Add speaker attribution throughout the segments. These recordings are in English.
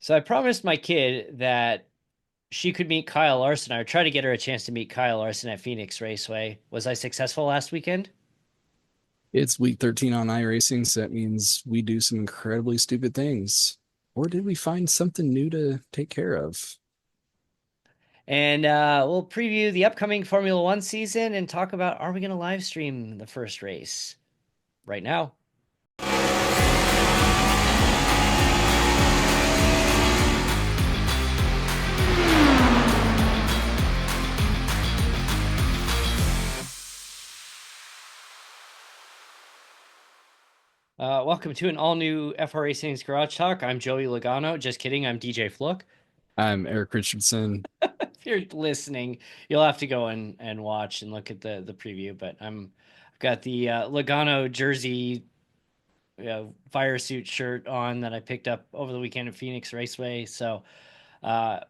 Speaker 1: So I promised my kid that she could meet Kyle Larson. I tried to get her a chance to meet Kyle Larson at Phoenix Raceway. Was I successful last weekend?
Speaker 2: It's week 13 on iRacing, so that means we do some incredibly stupid things. Or did we find something new to take care of?
Speaker 1: And we'll preview the upcoming Formula One season and talk about are we going to live stream the first race right now? Welcome to an all new FR Racing's Garage Talk. I'm Joey Logano. Just kidding. I'm DJ Fluck.
Speaker 2: I'm Eric Richardson.
Speaker 1: If you're listening, you'll have to go and watch and look at the preview. But I've got the Logano jersey fire suit shirt on that I picked up over the weekend at Phoenix Raceway. So uh,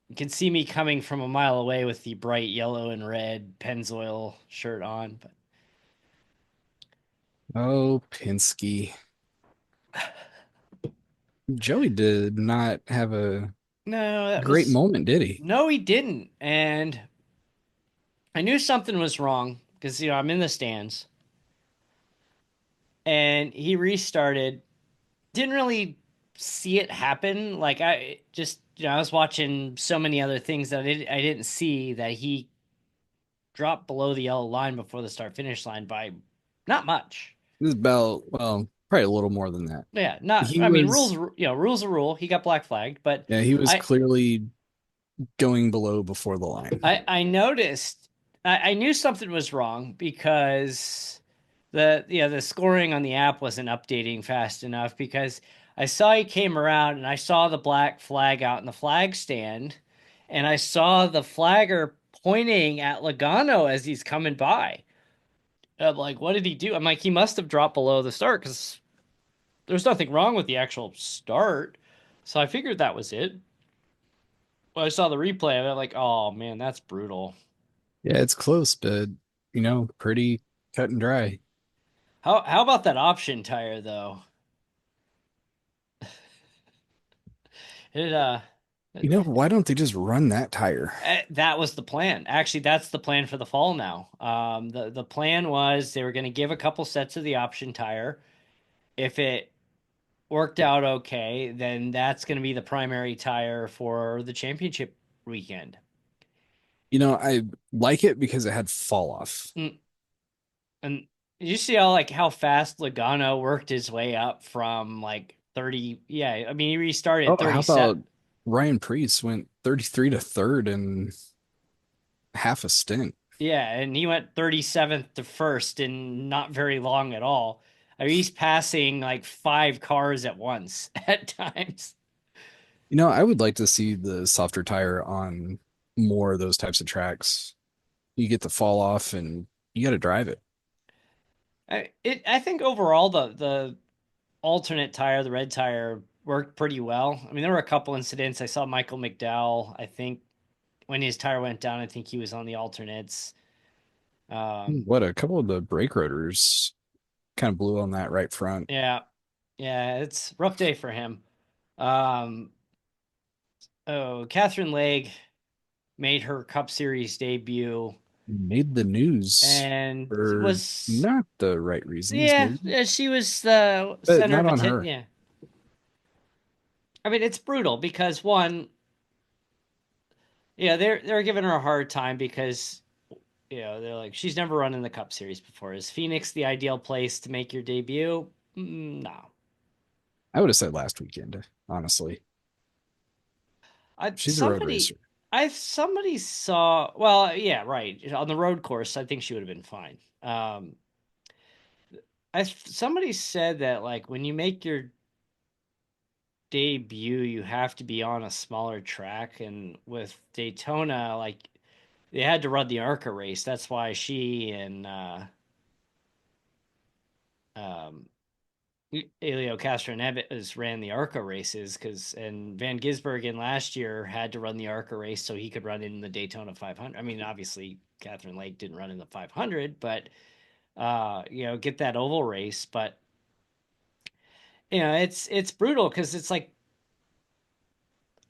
Speaker 1: you can see me coming from a mile away with the bright yellow and red Pennzoil shirt on. But
Speaker 2: Oh, Pinsky. Joey did not have a
Speaker 1: no, that
Speaker 2: great
Speaker 1: was
Speaker 2: moment, did he?
Speaker 1: no, he didn't. And I knew something was wrong because I'm in the stands, and he restarted. Didn't really see it happen. Like I just I was watching so many other things that I didn't see that he dropped below the yellow line before the start finish line by not much.
Speaker 2: This is about, well, probably a little more than that.
Speaker 1: Yeah, not.
Speaker 2: He
Speaker 1: I mean, rules.
Speaker 2: was,
Speaker 1: Rules a rule. He got black flagged, but
Speaker 2: yeah, he was
Speaker 1: I
Speaker 2: clearly going below before the line.
Speaker 1: I noticed. I knew something was wrong because the scoring on the app wasn't updating fast enough because I saw he came around and I saw the black flag out in the flag stand, and I saw the flagger pointing at Logano as he's coming by. I'm like, what did he do? I'm like, he must have dropped below the start because there's nothing wrong with the actual start. So I figured that was it. When I saw the replay, I'm like, oh man, that's brutal.
Speaker 2: Yeah, it's close, but, pretty cut and dry.
Speaker 1: How about that option tire though? It
Speaker 2: Why don't they just run that tire?
Speaker 1: that was the plan. Actually, that's the plan for the fall now. The plan was they were going to give a couple sets of the option tire. If it worked out okay, then that's going to be the primary tire for the championship weekend.
Speaker 2: I like it because it had fall off.
Speaker 1: Mm. And you see how fast Logano worked his way up from like 30. Yeah, I mean he restarted
Speaker 2: Oh, how
Speaker 1: 37.
Speaker 2: about Ryan Preece went 33 to third in half a stint?
Speaker 1: Yeah, and he went 37th to first in not very long at all. I mean, he's passing like five cars at once at times.
Speaker 2: I would like to see the softer tire on more of those types of tracks. You get the fall off and you got to drive it.
Speaker 1: I think overall the alternate tire, the red tire, worked pretty well. I mean, there were a couple incidents. I saw Michael McDowell. I think when his tire went down, I think he was on the alternates. Um,
Speaker 2: What a couple of the brake rotors kind of blew on that right front.
Speaker 1: yeah, yeah, it's a rough day for him. Um, oh, Katherine Legge made her Cup Series debut
Speaker 2: Made the news
Speaker 1: and
Speaker 2: for
Speaker 1: was
Speaker 2: not the right reasons,
Speaker 1: yeah,
Speaker 2: maybe,
Speaker 1: yeah, she was the
Speaker 2: but
Speaker 1: center
Speaker 2: not
Speaker 1: of
Speaker 2: on
Speaker 1: attention.
Speaker 2: her.
Speaker 1: Yeah, I mean it's brutal because one, yeah, they're giving her a hard time because they're like she's never run in the Cup Series before. Is Phoenix the ideal place to make your debut? No,
Speaker 2: I would have said last weekend, honestly.
Speaker 1: I
Speaker 2: She's a road
Speaker 1: somebody
Speaker 2: racer.
Speaker 1: I somebody saw well yeah right on the road course I think she would have been fine. I somebody said that like when you make your debut, you have to be on a smaller track. And with Daytona, like they had to run the ARCA race. That's why she and um, Elio Castro Neves ran the ARCA races because and Van Gisbergen last year had to run the ARCA race so he could run in the Daytona 500. I mean, obviously Katherine Legge didn't run in the 500, but get that oval race. But it's brutal because it's like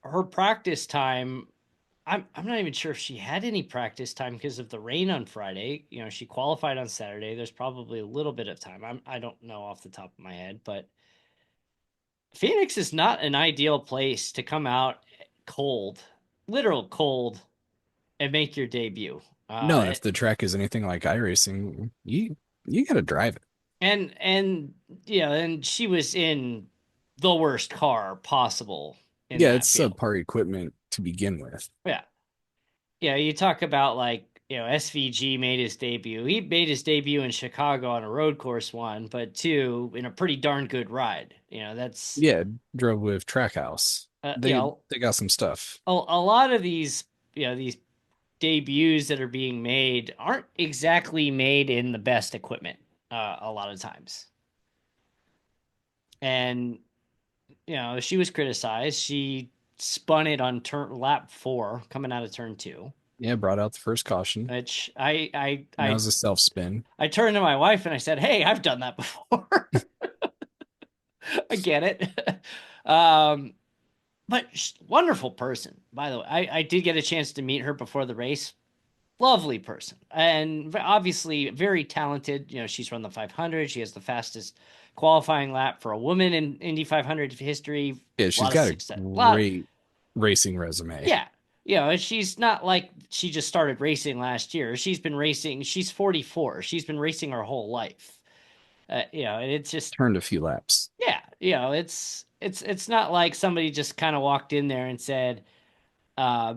Speaker 1: her practice time, I'm not even sure if she had any practice time because of the rain on Friday. You know, she qualified on Saturday. There's probably a little bit of time. I don't know off the top of my head, but Phoenix is not an ideal place to come out cold, literal cold, and make your debut.
Speaker 2: No, and if the track is anything like iRacing, you gotta drive it.
Speaker 1: And yeah, and she was in the worst car possible in
Speaker 2: Yeah,
Speaker 1: that
Speaker 2: it's
Speaker 1: field.
Speaker 2: subpar equipment to begin with.
Speaker 1: Yeah, yeah. You talk about like SVG made his debut. He made his debut in Chicago on a road course, one, but two in a pretty darn good ride. That's
Speaker 2: Yeah, drove with Trackhouse.
Speaker 1: uh, you
Speaker 2: They
Speaker 1: know
Speaker 2: they got some stuff.
Speaker 1: a lot of these debuts that are being made aren't exactly made in the best equipment a lot of times. And she was criticized. She spun it on turn lap 4 coming out of turn 2,
Speaker 2: Yeah, brought out the first caution.
Speaker 1: which I I
Speaker 2: And that
Speaker 1: I
Speaker 2: was a self spin.
Speaker 1: I turned to my wife and I said, "Hey, I've done that before." I get it. um but wonderful person, by the way. I did get a chance to meet her before the race. Lovely person, and obviously very talented. She's run the 500. She has the fastest qualifying lap for a woman in Indy 500 history.
Speaker 2: Yeah,
Speaker 1: A
Speaker 2: she's
Speaker 1: lot of
Speaker 2: got a
Speaker 1: success. A lot.
Speaker 2: great racing resume.
Speaker 1: Yeah. She's not like she just started racing last year. She's been racing. She's 44. She's been racing her whole life. And it's just,
Speaker 2: Turned a few laps.
Speaker 1: yeah, it's not like somebody just kind of walked in there and said, uh,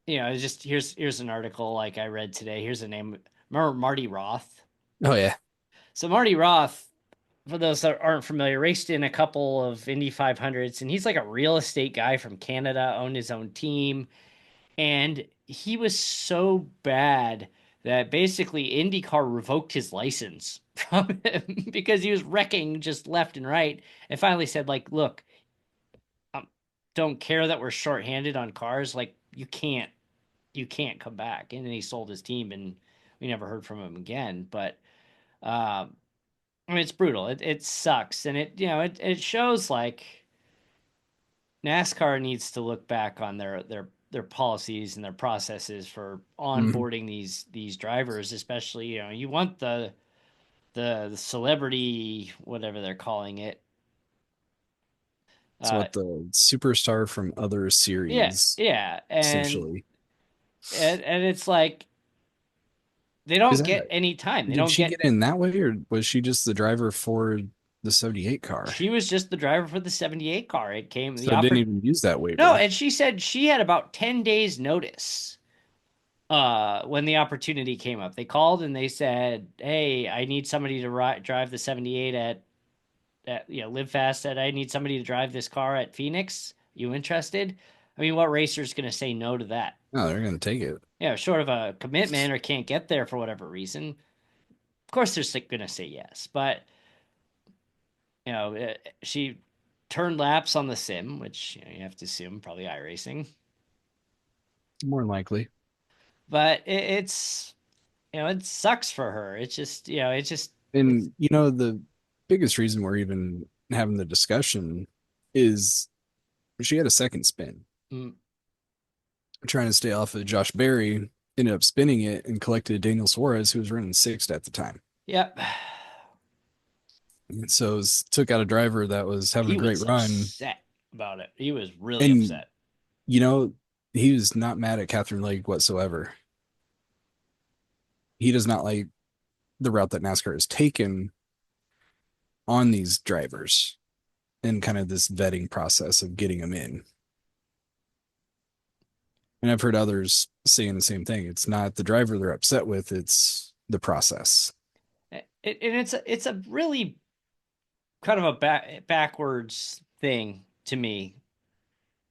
Speaker 1: it's just here's an article like I read today. Here's a name. Remember Marty Roth?
Speaker 2: Oh yeah.
Speaker 1: So Marty Roth, for those that aren't familiar, raced in a couple of Indy 500s, and he's like a real estate guy from Canada, owned his own team. And he was so bad that basically IndyCar revoked his license from him because he was wrecking just left and right. And finally said, like, look, um, don't care that we're shorthanded on cars. Like, you can't come back. And then he sold his team, and we never heard from him again. But I mean, it's brutal. It sucks, and it shows like NASCAR needs to look back on their policies and their processes for
Speaker 2: Mhm.
Speaker 1: onboarding these drivers, especially you want the celebrity, whatever they're calling it.
Speaker 2: It's
Speaker 1: uh
Speaker 2: what the superstar from other
Speaker 1: yeah,
Speaker 2: series,
Speaker 1: yeah, and
Speaker 2: essentially.
Speaker 1: and it's like they
Speaker 2: Is
Speaker 1: don't get
Speaker 2: that
Speaker 1: any time. They
Speaker 2: did
Speaker 1: don't
Speaker 2: she
Speaker 1: get.
Speaker 2: get in that way, or was she just the driver for the 78 car?
Speaker 1: She was just the driver for the 78 car. It came the
Speaker 2: So didn't
Speaker 1: offer.
Speaker 2: even use that
Speaker 1: No,
Speaker 2: waiver.
Speaker 1: and she said she had about 10 days notice when the opportunity came up. They called and they said, "Hey, I need somebody to drive the 78 at Live Fast said I need somebody to drive this car at Phoenix. You interested?" I mean, what racer's going to say no to that?
Speaker 2: No, they're gonna take it.
Speaker 1: Short of a commitment or can't get there for whatever reason. Of course they're going to say yes, but she turned laps on the sim, which you have to assume probably iRacing.
Speaker 2: More than likely.
Speaker 1: But it sucks for her. It's just it's
Speaker 2: And the biggest reason we're even having the discussion is she had a second spin.
Speaker 1: mm,
Speaker 2: Trying to stay off of Josh Berry, ended up spinning it and collected Daniel Suarez, who was running sixth at the time.
Speaker 1: yep.
Speaker 2: And so took out a driver that was having a
Speaker 1: He
Speaker 2: great
Speaker 1: was
Speaker 2: run.
Speaker 1: upset about it. He was really
Speaker 2: And,
Speaker 1: upset.
Speaker 2: you know, he was not mad at Katherine Legge whatsoever. He does not like the route that NASCAR has taken on these drivers and kind of this vetting process of getting them in. And I've heard others saying the same thing. It's not the driver they're upset with, it's the process.
Speaker 1: And it's a really kind of a backwards thing to me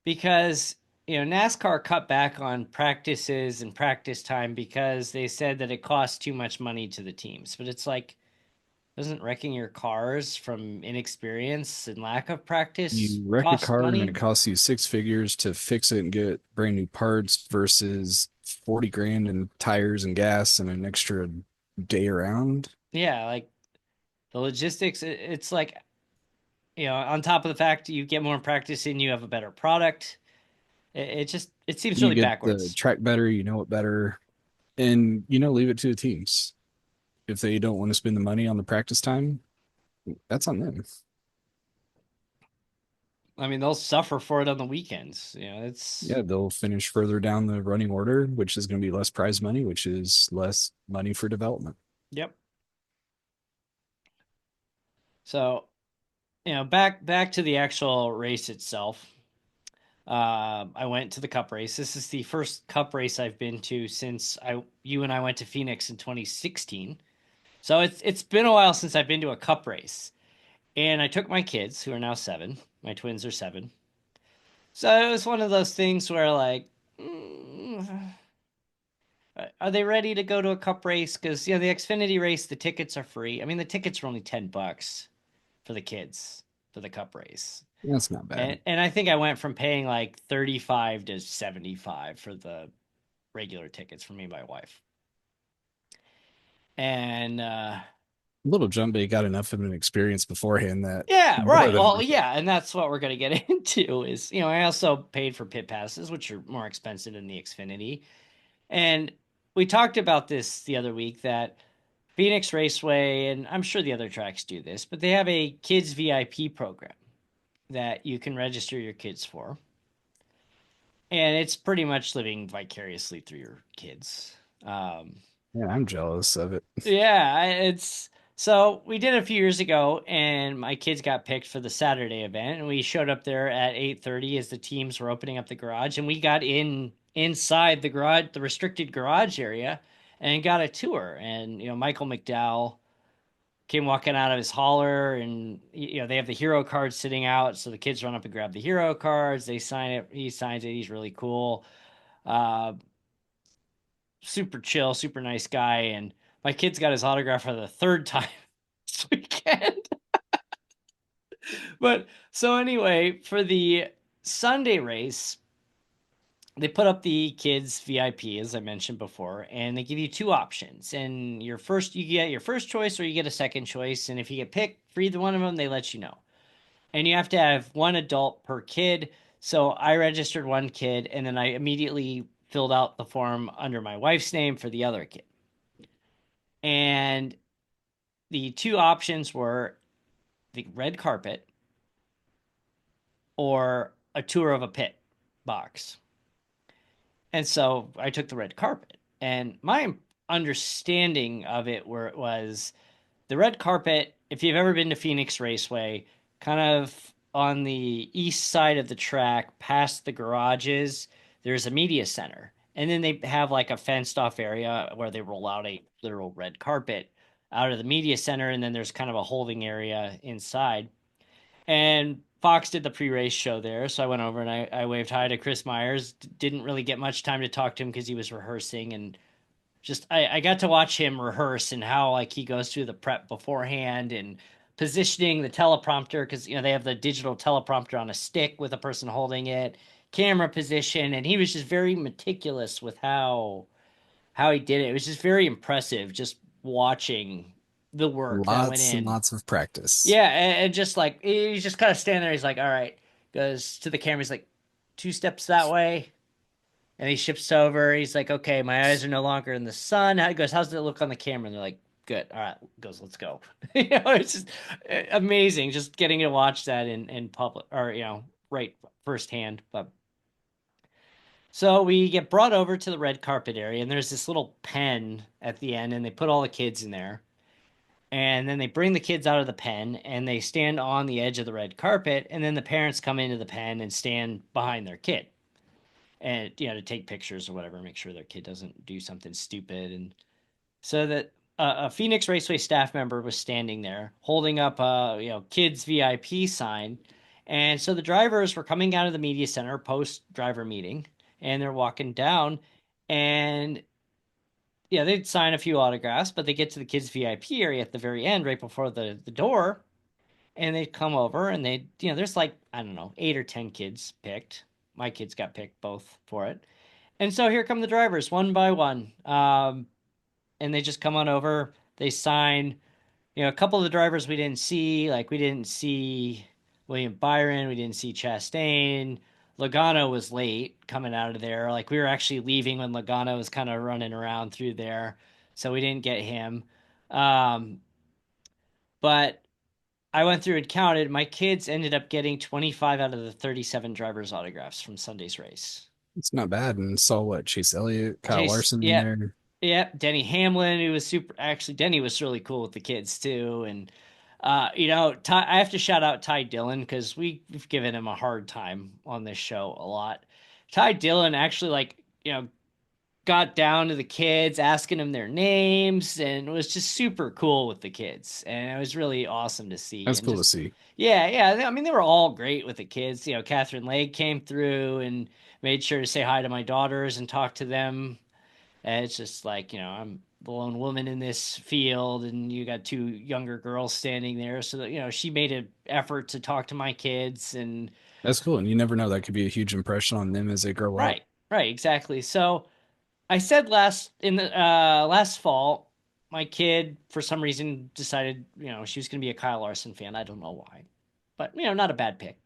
Speaker 1: because NASCAR cut back on practices and practice time because they said that it costs too much money to the teams. But it's like, doesn't wrecking your cars from inexperience and lack of practice
Speaker 2: You wreck a
Speaker 1: cost
Speaker 2: car and
Speaker 1: money?
Speaker 2: it costs you six figures to fix it and get brand new parts versus 40 grand in tires and gas and an extra day around.
Speaker 1: Yeah, like the logistics. It's like on top of the fact you get more practice in, you have a better product. it seems
Speaker 2: You
Speaker 1: really
Speaker 2: get the
Speaker 1: backwards.
Speaker 2: track better, you know it better, and leave it to the teams. If they don't want to spend the money on the practice time, that's on them.
Speaker 1: I mean, they'll suffer for it on the weekends. It's
Speaker 2: Yeah, they'll finish further down the running order, which is going to be less prize money, which is less money for development.
Speaker 1: yep. So, back to the actual race itself. I went to the Cup race. This is the first Cup race I've been to since you and I went to Phoenix in 2016. So it's been a while since I've been to a Cup race, and I took my kids who are now 7. My twins are 7. So it was one of those things where like, are they ready to go to a Cup race? Because the Xfinity race, the tickets are free. I mean, the tickets are only $10 for the kids for the Cup race.
Speaker 2: That's not bad.
Speaker 1: And I think I went from paying like 35 to 75 for the regular tickets for me and my wife. And
Speaker 2: Little Jumbe got enough of an experience beforehand that
Speaker 1: yeah,
Speaker 2: more
Speaker 1: right.
Speaker 2: than
Speaker 1: Well,
Speaker 2: worth it.
Speaker 1: yeah, and that's what we're gonna get into is, I also paid for pit passes, which are more expensive than the Xfinity. And we talked about this the other week that Phoenix Raceway, and I'm sure the other tracks do this, but they have a kids VIP program that you can register your kids for. And it's pretty much living vicariously through your kids. Um,
Speaker 2: Yeah, I'm jealous of it.
Speaker 1: yeah, it's so we did it a few years ago, and my kids got picked for the Saturday event, and we showed up there at 8:30 as the teams were opening up the garage, and we got inside the garage, the restricted garage area, and got a tour. And Michael McDowell came walking out of his hauler, and they have the hero cards sitting out, so the kids run up and grab the hero cards. They sign it. He signs it. He's really cool. Uh, Super chill, super nice guy, and my kid's got his autograph for the third time this weekend. But so anyway, for the Sunday race, they put up the kids VIP as I mentioned before, and they give you two options. And you get your first choice or you get a second choice, and if you get picked for either one of them, they let you know. And you have to have one adult per kid. So I registered one kid, and then I immediately filled out the form under my wife's name for the other kid. And the two options were the red carpet or a tour of a pit box. And so I took the red carpet. And my understanding of it where it was the red carpet, if you've ever been to Phoenix Raceway, kind of on the east side of the track, past the garages, there's a media center. And then they have like a fenced off area where they roll out a literal red carpet out of the media center. And then there's kind of a holding area inside. And Fox did the pre-race show there, so I went over and I waved hi to Chris Myers. Didn't really get much time to talk to him because he was rehearsing, and just I got to watch him rehearse and how like he goes through the prep beforehand and positioning the teleprompter because they have the digital teleprompter on a stick with a person holding it, camera position, and he was just very meticulous with how he did it. It was just very impressive just watching the work that went
Speaker 2: Lots and
Speaker 1: in.
Speaker 2: lots of practice.
Speaker 1: Yeah, and just like he's just kind of standing there. He's like, "All right," goes to the camera. He's like, "2 steps that way," and he shifts over. He's like, "Okay, my eyes are no longer in the sun." He goes, "How's it look on the camera?" And they're like, "Good." All right, goes, "Let's go." It's just amazing, just getting to watch that in public or right firsthand. But so we get brought over to the red carpet area, and there's this little pen at the end, and they put all the kids in there. And then they bring the kids out of the pen and they stand on the edge of the red carpet. And then the parents come into the pen and stand behind their kid and, to take pictures or whatever, make sure their kid doesn't do something stupid. And so that a Phoenix Raceway staff member was standing there holding up a, kids VIP sign. And so the drivers were coming out of the media center post driver meeting and they're walking down and yeah, they'd sign a few autographs, but they get to the kids VIP area at the very end, right before the door, and they'd come over and they, there's like I don't know, 8 or 10 kids picked. My kids got picked both for it, and so here come the drivers one by one, and they just come on over. They sign. A couple of the drivers we didn't see, like we didn't see William Byron, we didn't see Chastain. Logano was late coming out of there. Like we were actually leaving when Logano was kind of running around through there, so we didn't get him. Um, but I went through and counted. My kids ended up getting 25 out of the 37 drivers' autographs from Sunday's race.
Speaker 2: It's not bad. And saw what Chase Elliott, Kyle
Speaker 1: Chase,
Speaker 2: Larson in
Speaker 1: yeah,
Speaker 2: there.
Speaker 1: yeah, Denny Hamlin, who was super. Actually, Denny was really cool with the kids too, and I have to shout out Ty Dillon because we've given him a hard time on this show a lot. Ty Dillon actually got down to the kids, asking them their names, and was just super cool with the kids, and it was really awesome to see.
Speaker 2: That's
Speaker 1: And
Speaker 2: cool to
Speaker 1: just
Speaker 2: see.
Speaker 1: yeah, I mean they were all great with the kids. Katherine Legge came through and made sure to say hi to my daughters and talk to them. And it's just like, I'm the lone woman in this field, and you got two younger girls standing there. So that, she made an effort to talk to my kids. And
Speaker 2: That's cool. And you never know, that could be a huge impression on them as they grow up.
Speaker 1: right, right, exactly. So I said last fall, my kid, for some reason, decided, she was going to be a Kyle Larson fan. I don't know why. But, not a bad pick.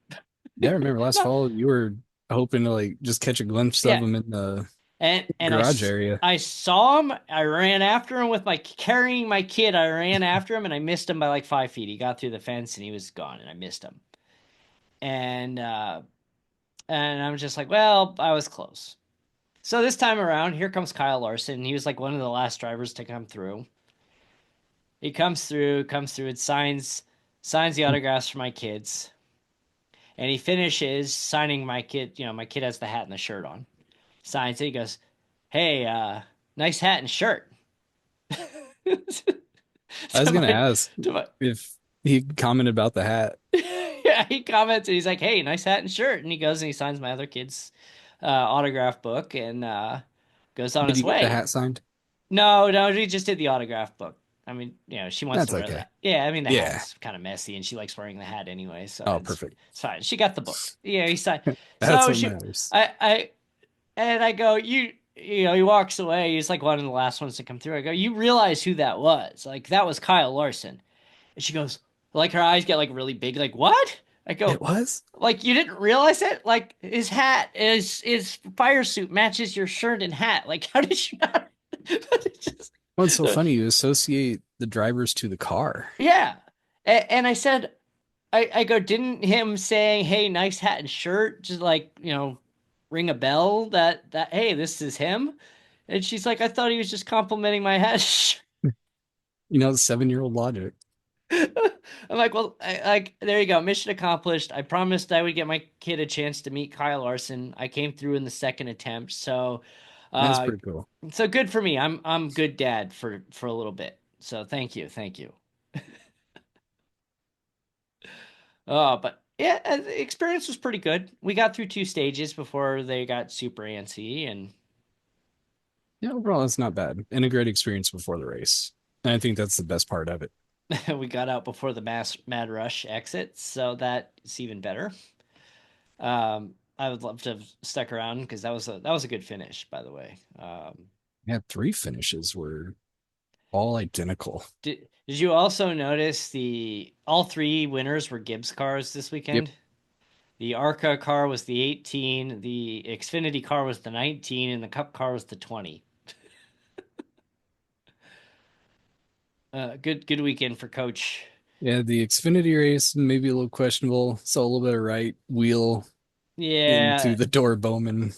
Speaker 2: Yeah, I remember last
Speaker 1: Not,
Speaker 2: fall you were hoping to like just catch a glimpse of
Speaker 1: yeah.
Speaker 2: them in the
Speaker 1: And
Speaker 2: garage area.
Speaker 1: I saw him. I ran after him with my carrying my kid. I ran after him and I missed him by like 5 feet. He got through the fence and he was gone, and I missed him. And I'm just like, well, I was close. So this time around, here comes Kyle Larson. He was like one of the last drivers to come through. He comes through, and signs the autographs for my kids. And he finishes signing my kid. My kid has the hat and the shirt on. Signs it. He goes, "Hey, nice hat and shirt."
Speaker 2: I was
Speaker 1: to
Speaker 2: gonna
Speaker 1: my,
Speaker 2: ask
Speaker 1: to my,
Speaker 2: if he commented about the hat.
Speaker 1: yeah, he comments and he's like, "Hey, nice hat and shirt," and he goes and he signs my other kid's autograph book and goes on
Speaker 2: Did
Speaker 1: his
Speaker 2: you get the
Speaker 1: way.
Speaker 2: hat signed?
Speaker 1: No, no, he just did the autograph book. I mean, she wants to
Speaker 2: That's
Speaker 1: wear
Speaker 2: okay.
Speaker 1: that. Yeah, I mean the
Speaker 2: Yeah.
Speaker 1: hat's kind of messy, and she likes wearing the hat anyway, so
Speaker 2: Oh,
Speaker 1: it's
Speaker 2: perfect.
Speaker 1: it's fine. She got the book. Yeah, he signed.
Speaker 2: That's
Speaker 1: So
Speaker 2: what
Speaker 1: she,
Speaker 2: matters.
Speaker 1: I and I go, he walks away. He's like one of the last ones to come through. I go, you realize who that was? Like that was Kyle Larson. And she goes, like her eyes get like really big, like what? I
Speaker 2: It
Speaker 1: go,
Speaker 2: was?
Speaker 1: like you didn't realize it? Like his fire suit matches your shirt and hat. Like how did you not? Just,
Speaker 2: What's so funny? You associate the drivers to the car.
Speaker 1: yeah. And I said, I go, didn't him saying, "Hey, nice hat and shirt," just like ring a bell that hey, this is him? And she's like, "I thought he was just complimenting my hat."
Speaker 2: You know, the 7-year-old logic.
Speaker 1: I'm like, well, like there you go, mission accomplished. I promised I would get my kid a chance to meet Kyle Larson. I came through in the second attempt, so
Speaker 2: That's
Speaker 1: uh,
Speaker 2: pretty cool.
Speaker 1: so good for me. I'm good dad for a little bit. So thank you. But yeah, the experience was pretty good. We got through two stages before they got super antsy, and
Speaker 2: Yeah, overall, it's not bad. And a great experience before the race. And I think that's the best part of it.
Speaker 1: we got out before the Mad Rush exit, so that's even better. I would love to have stuck around because that was a good finish, by the way.
Speaker 2: Yeah, 3 finishes were all identical.
Speaker 1: Did you also notice the all three winners were Gibbs cars this
Speaker 2: Yep.
Speaker 1: weekend? The ARCA car was the 18, the Xfinity car was the 19, and the Cup car was the 20. Good weekend for Coach.
Speaker 2: Yeah, the Xfinity race, maybe a little questionable. Saw a little bit of right wheel into
Speaker 1: Yeah,
Speaker 2: the door. Bowman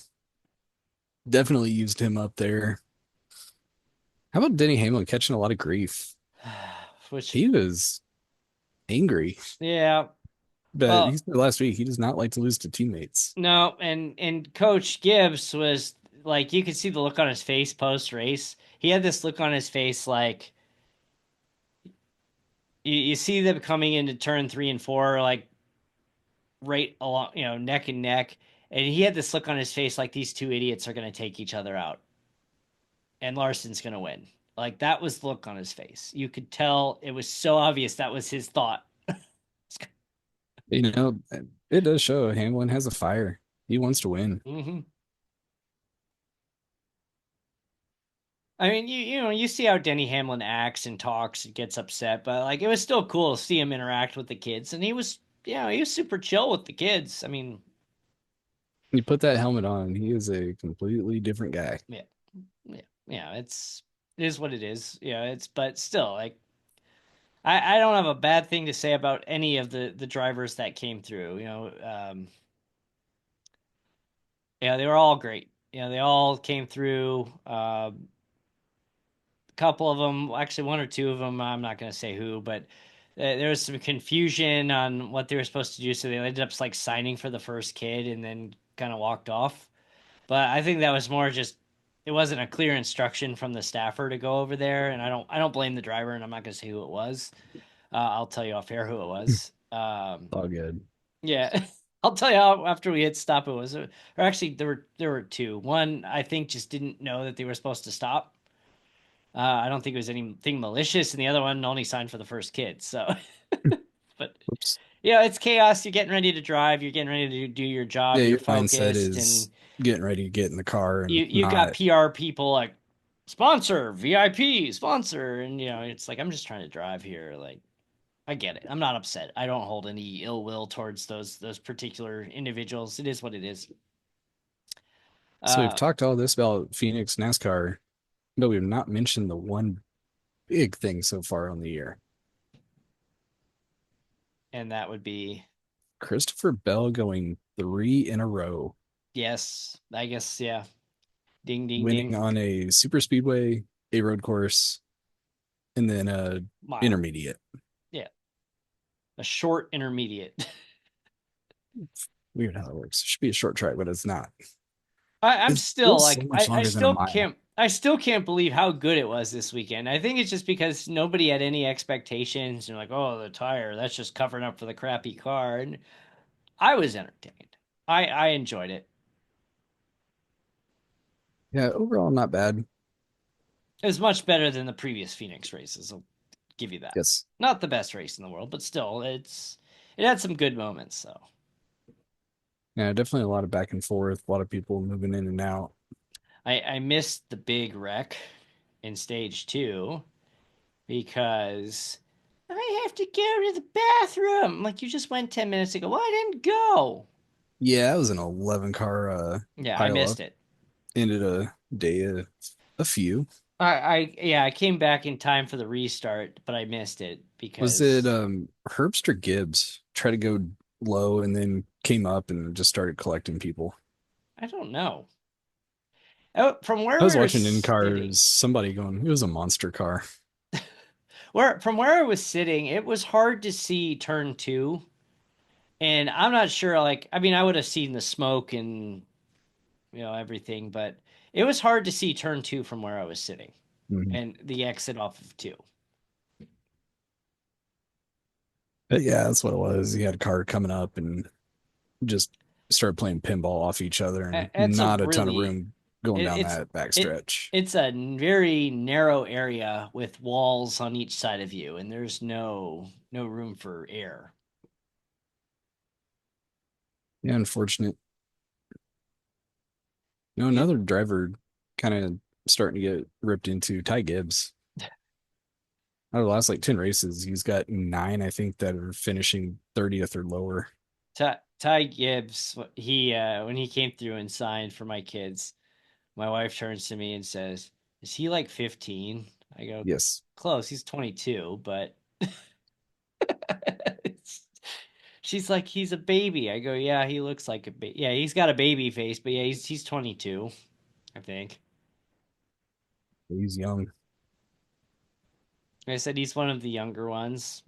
Speaker 2: definitely used him up there. How about Denny Hamlin catching a lot of grief?
Speaker 1: which
Speaker 2: He was angry,
Speaker 1: yeah.
Speaker 2: but he
Speaker 1: Well,
Speaker 2: said last week he does not like to lose to teammates.
Speaker 1: no, and Coach Gibbs was like you could see the look on his face post race. He had this look on his face like you see them coming into turn 3 and 4 like right along, neck and neck, and he had this look on his face like these two idiots are going to take each other out, and Larson's going to win. Like that was the look on his face. You could tell it was so obvious that was his thought.
Speaker 2: You know, it does show Hamlin has a fire. He wants to win.
Speaker 1: hmm I mean, you see how Denny Hamlin acts and talks and gets upset, but like it was still cool to see him interact with the kids, and he was super chill with the kids. I mean,
Speaker 2: You put that helmet on, he is a completely different guy.
Speaker 1: Yeah, yeah. It is what it is. Yeah, but still, like I don't have a bad thing to say about any of the drivers that came through. Yeah, they were all great. They all came through. A couple of them, actually one or two of them, I'm not going to say who, but there was some confusion on what they were supposed to do, so they ended up like signing for the first kid and then kind of walked off. But I think that was more just it wasn't a clear instruction from the staffer to go over there, and I don't blame the driver, and I'm not going to say who it was. I'll tell you off air who it was.
Speaker 2: All good.
Speaker 1: Yeah. I'll tell you how after we hit stop it was, or actually there were two. One I think just didn't know that they were supposed to stop. I don't think it was anything malicious, and the other one only signed for the first kid. So, but
Speaker 2: Whoops.
Speaker 1: yeah, it's chaos. You're getting ready to drive. You're getting ready to do your
Speaker 2: Yeah,
Speaker 1: job. You're
Speaker 2: your mindset
Speaker 1: focused, and
Speaker 2: is getting ready to get in the car and
Speaker 1: you got
Speaker 2: not.
Speaker 1: PR people like sponsor, VIP, sponsor, and it's like I'm just trying to drive here. Like I get it. I'm not upset. I don't hold any ill will towards those particular individuals. It is what it is.
Speaker 2: So we've
Speaker 1: Uh,
Speaker 2: talked all this about Phoenix NASCAR, but we've not mentioned the one big thing so far on the year.
Speaker 1: and that would be
Speaker 2: Christopher Bell going 3 in a row,
Speaker 1: yes. I guess yeah. Ding ding
Speaker 2: winning
Speaker 1: ding.
Speaker 2: on a super speedway, a road course, and then a
Speaker 1: Mile.
Speaker 2: intermediate.
Speaker 1: Yeah, a short intermediate.
Speaker 2: Weird how that works. It should be a short track, but it's not.
Speaker 1: I'm
Speaker 2: It
Speaker 1: still
Speaker 2: feels so
Speaker 1: like
Speaker 2: much
Speaker 1: I
Speaker 2: longer than a
Speaker 1: still
Speaker 2: mile.
Speaker 1: can't believe how good it was this weekend. I think it's just because nobody had any expectations and like, oh, the tire, that's just covering up for the crappy car. And I was entertained. I enjoyed it.
Speaker 2: Yeah, overall not bad.
Speaker 1: It was much better than the previous Phoenix races. I'll give you that.
Speaker 2: Yes.
Speaker 1: Not the best race in the world, but still, it had some good moments. So
Speaker 2: Yeah, definitely a lot of back and forth, a lot of people moving in and out.
Speaker 1: I missed the big wreck in stage two because I have to go to the bathroom. Like you just went 10 minutes ago. Well, I didn't go.
Speaker 2: Yeah, that was an 11 car
Speaker 1: Yeah, I
Speaker 2: pile
Speaker 1: missed
Speaker 2: up.
Speaker 1: it.
Speaker 2: Ended a day of a few.
Speaker 1: Yeah, I came back in time for the restart, but I missed it
Speaker 2: Was it
Speaker 1: because
Speaker 2: Herbst or Gibbs? Tried to go low and then came up and just started collecting people.
Speaker 1: I don't know. Oh, from where
Speaker 2: I was
Speaker 1: we were
Speaker 2: watching in
Speaker 1: sitting,
Speaker 2: cars, somebody going, it was a monster car.
Speaker 1: where I was sitting, it was hard to see turn two, and I'm not sure. Like, I mean, I would have seen the smoke and everything, but it was hard to see turn two from where I was sitting
Speaker 2: Mhm.
Speaker 1: and the exit off of two.
Speaker 2: But yeah, that's what it was. He had a car coming up and just started playing pinball off each other and
Speaker 1: It's a
Speaker 2: not a ton of
Speaker 1: really
Speaker 2: room going
Speaker 1: it,
Speaker 2: down
Speaker 1: it's
Speaker 2: that back
Speaker 1: it
Speaker 2: stretch.
Speaker 1: it's a very narrow area with walls on each side of you, and there's no room for air.
Speaker 2: Yeah, unfortunate.
Speaker 1: Yeah,
Speaker 2: Another driver kind of starting to get ripped into Ty Gibbs. Out of the last like 10 races, he's got nine, I think, that are finishing 30th or lower.
Speaker 1: Ty Gibbs, he when he came through and signed for my kids, my wife turns to me and says, "Is he like 15?" I go,
Speaker 2: Yes.
Speaker 1: "Close. He's 22, but." She's like, he's a baby. I go, yeah, he looks like a baby. Yeah, he's got a baby face, but yeah, he's 22, I think.
Speaker 2: He's young.
Speaker 1: I said he's one of the younger ones.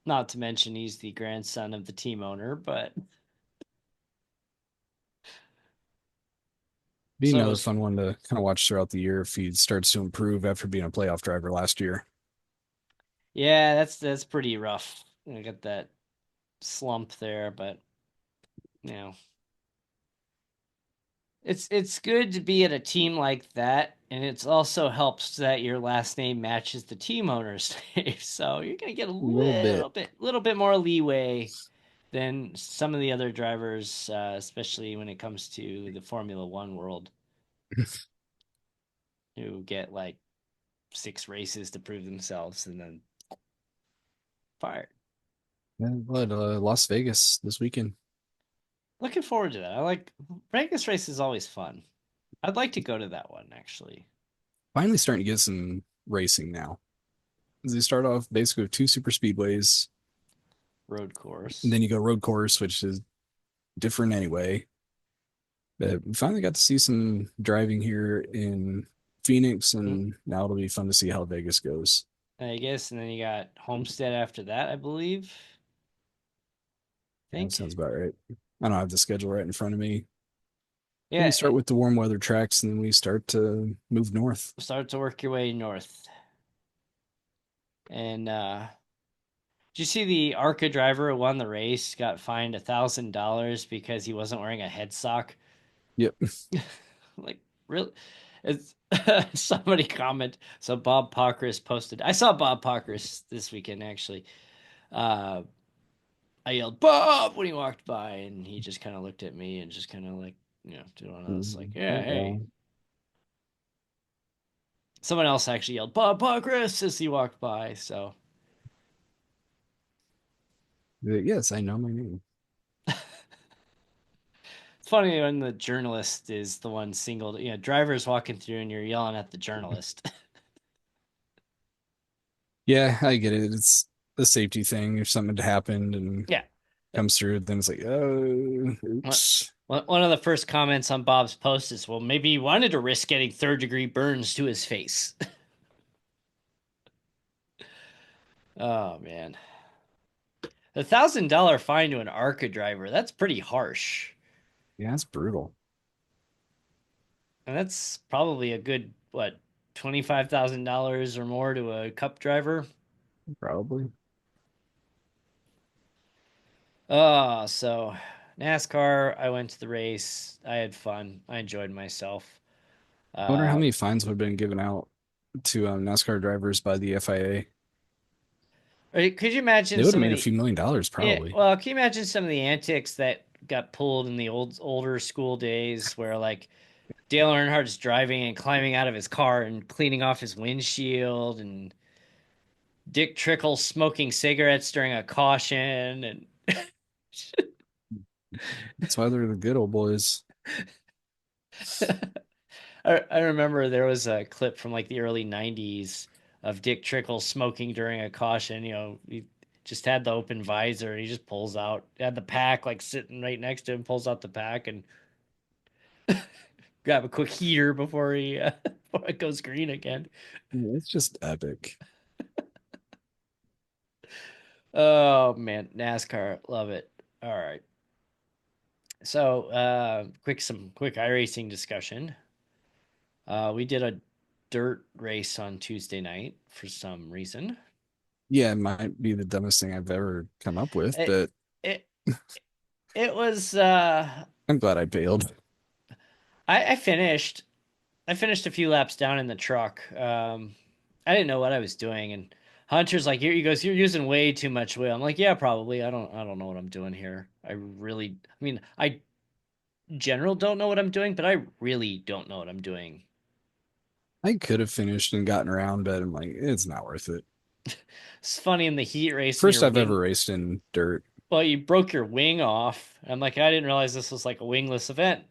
Speaker 1: Not to mention he's the grandson of the team owner, but
Speaker 2: Be
Speaker 1: so it
Speaker 2: another
Speaker 1: was.
Speaker 2: fun one to kind of watch throughout the year if he starts to improve after being a playoff driver last year.
Speaker 1: Yeah, that's pretty rough. I got that slump there, but you know, it's good to be at a team like that, and it's also helps that your last name matches the team owner's name, so you're gonna get a
Speaker 2: A little bit.
Speaker 1: little bit more leeway than some of the other drivers, especially when it comes to the Formula One world, who get like 6 races to prove themselves and then fired.
Speaker 2: Yeah, but Las Vegas this weekend.
Speaker 1: Looking forward to that. I like Vegas race is always fun. I'd like to go to that one actually.
Speaker 2: Finally starting to get some racing now. They start off basically with two super speedways,
Speaker 1: Road
Speaker 2: and
Speaker 1: course.
Speaker 2: then you go road course, which is different anyway. But we finally got to see some driving here in Phoenix,
Speaker 1: Mm,
Speaker 2: and now it'll be fun to see how Vegas goes.
Speaker 1: I guess, and then you got Homestead after that, I believe. I
Speaker 2: Yeah, that
Speaker 1: think.
Speaker 2: sounds about right. I don't have the schedule right in front of me. We
Speaker 1: Yeah,
Speaker 2: start with the warm weather tracks, and then we start to move north.
Speaker 1: start to work your way north. And did you see the ARCA driver who won the race got fined $1,000 because he wasn't wearing a head sock?
Speaker 2: Yep.
Speaker 1: Like, really? It's somebody comment. So Bob Pockris posted. I saw Bob Pockris this weekend actually. Uh, I yelled Bob when he walked by, and he just kind of looked at me and just kind of like, did one of those like, yeah,
Speaker 2: Oh,
Speaker 1: hey.
Speaker 2: well.
Speaker 1: Someone else actually yelled Bob Pockris as he walked by. So
Speaker 2: Yes, I know my name.
Speaker 1: it's funny when the journalist is the one singled. Drivers walking through and you're yelling at the journalist.
Speaker 2: Yeah, I get it. It's the safety thing. If something had happened and
Speaker 1: Yeah.
Speaker 2: comes through, then it's like, oh, oops.
Speaker 1: One of the first comments on Bob's post is, well, maybe he wanted to risk getting third-degree burns to his face. Oh, man. $1,000 fine to an ARCA driver, that's pretty harsh.
Speaker 2: Yeah, it's brutal.
Speaker 1: And that's probably a good, what, $25,000 or more to a cup driver?
Speaker 2: Probably.
Speaker 1: So NASCAR, I went to the race. I had fun. I enjoyed myself.
Speaker 2: I wonder how
Speaker 1: Uh,
Speaker 2: many fines would have been given out to NASCAR drivers by the FIA.
Speaker 1: could you
Speaker 2: They
Speaker 1: imagine
Speaker 2: would have
Speaker 1: some of
Speaker 2: made a
Speaker 1: the,
Speaker 2: few million dollars,
Speaker 1: yeah,
Speaker 2: probably.
Speaker 1: well, can you imagine some of the antics that got pulled in the older school days where like Dale Earnhardt's driving and climbing out of his car and cleaning off his windshield and Dick Trickle smoking cigarettes during a caution and
Speaker 2: That's why they're the good old boys.
Speaker 1: I remember there was a clip from like the early 90s of Dick Trickle smoking during a caution. He just had the open visor and he just pulls out, had the pack like sitting right next to him, pulls out the pack and grab a quick heater before he before it goes green again.
Speaker 2: Yeah, it's just epic.
Speaker 1: Oh man, NASCAR, love it. All right. So, some quick iRacing discussion. We did a dirt race on Tuesday night for some reason.
Speaker 2: Yeah, it might be the dumbest thing I've ever come up with,
Speaker 1: It
Speaker 2: but
Speaker 1: it it was
Speaker 2: I'm glad I bailed.
Speaker 1: I finished a few laps down in the truck. I didn't know what I was doing, and Hunter's like, "Here," he goes, "You're using way too much wheel." I'm like, "Yeah, probably. I don't know what I'm doing here. I mean, I general don't know what I'm doing, but I really don't know what I'm doing."
Speaker 2: I could have finished and gotten around, but I'm like, it's not worth it.
Speaker 1: It's funny in the heat race and
Speaker 2: First
Speaker 1: your
Speaker 2: I've ever
Speaker 1: wing.
Speaker 2: raced in dirt.
Speaker 1: Well, you broke your wing off. I'm like, I didn't realize this was like a wingless event.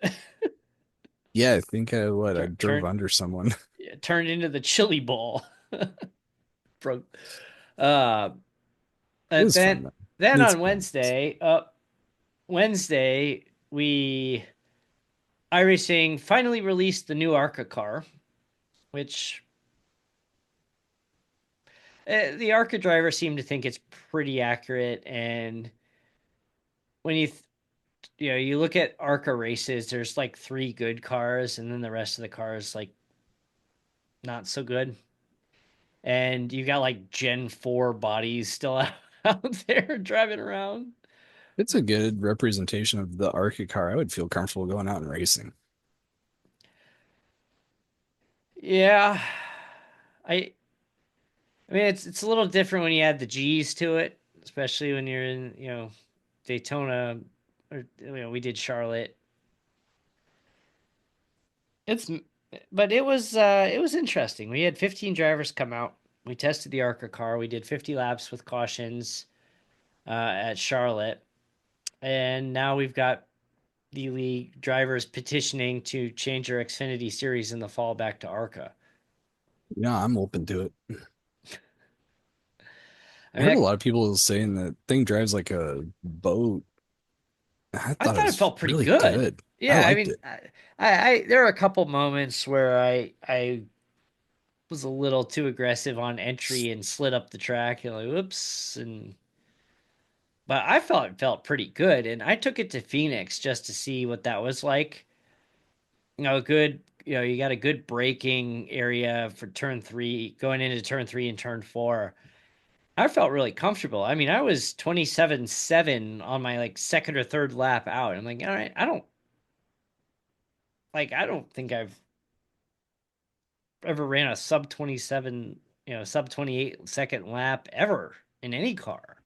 Speaker 2: Yeah, I think I
Speaker 1: turn
Speaker 2: drove
Speaker 1: turn
Speaker 2: under someone.
Speaker 1: turned into the chili bowl. Broke. Uh,
Speaker 2: It
Speaker 1: and
Speaker 2: was
Speaker 1: then
Speaker 2: fun though.
Speaker 1: then
Speaker 2: It's
Speaker 1: on
Speaker 2: fun.
Speaker 1: Wednesday we iRacing finally released the new ARCA car, which the ARCA driver seemed to think it's pretty accurate. And when you look at ARCA races, there's like three good cars, and then the rest of the cars like not so good. And you got like Gen 4 bodies still out there driving around.
Speaker 2: It's a good representation of the ARCA car. I would feel comfortable going out and racing.
Speaker 1: Yeah. I I mean it's a little different when you add the G's to it, especially when you're in, Daytona or we did Charlotte. It's but it was interesting. We had 15 drivers come out. We tested the ARCA car. We did 50 laps with cautions at Charlotte. And now we've got the league drivers petitioning to change their Xfinity series in the fall back to ARCA.
Speaker 2: Yeah, I'm open to it.
Speaker 1: I
Speaker 2: I
Speaker 1: mean,
Speaker 2: heard a lot of people saying that thing drives like a boat. I
Speaker 1: I
Speaker 2: thought it
Speaker 1: thought it
Speaker 2: was
Speaker 1: felt pretty
Speaker 2: really
Speaker 1: good.
Speaker 2: good. I
Speaker 1: Yeah, I
Speaker 2: liked
Speaker 1: mean,
Speaker 2: it.
Speaker 1: there are a couple moments where I was a little too aggressive on entry and slid up the track and like, whoops, and but I felt it felt pretty good, and I took it to Phoenix just to see what that was like. A good, you got a good braking area for turn three, going into turn three and turn four. I felt really comfortable. I mean, I was 27-7 on my like second or third lap out. I'm like, all right, I don't think I've ever ran a sub 27, sub 28 second lap ever in any car.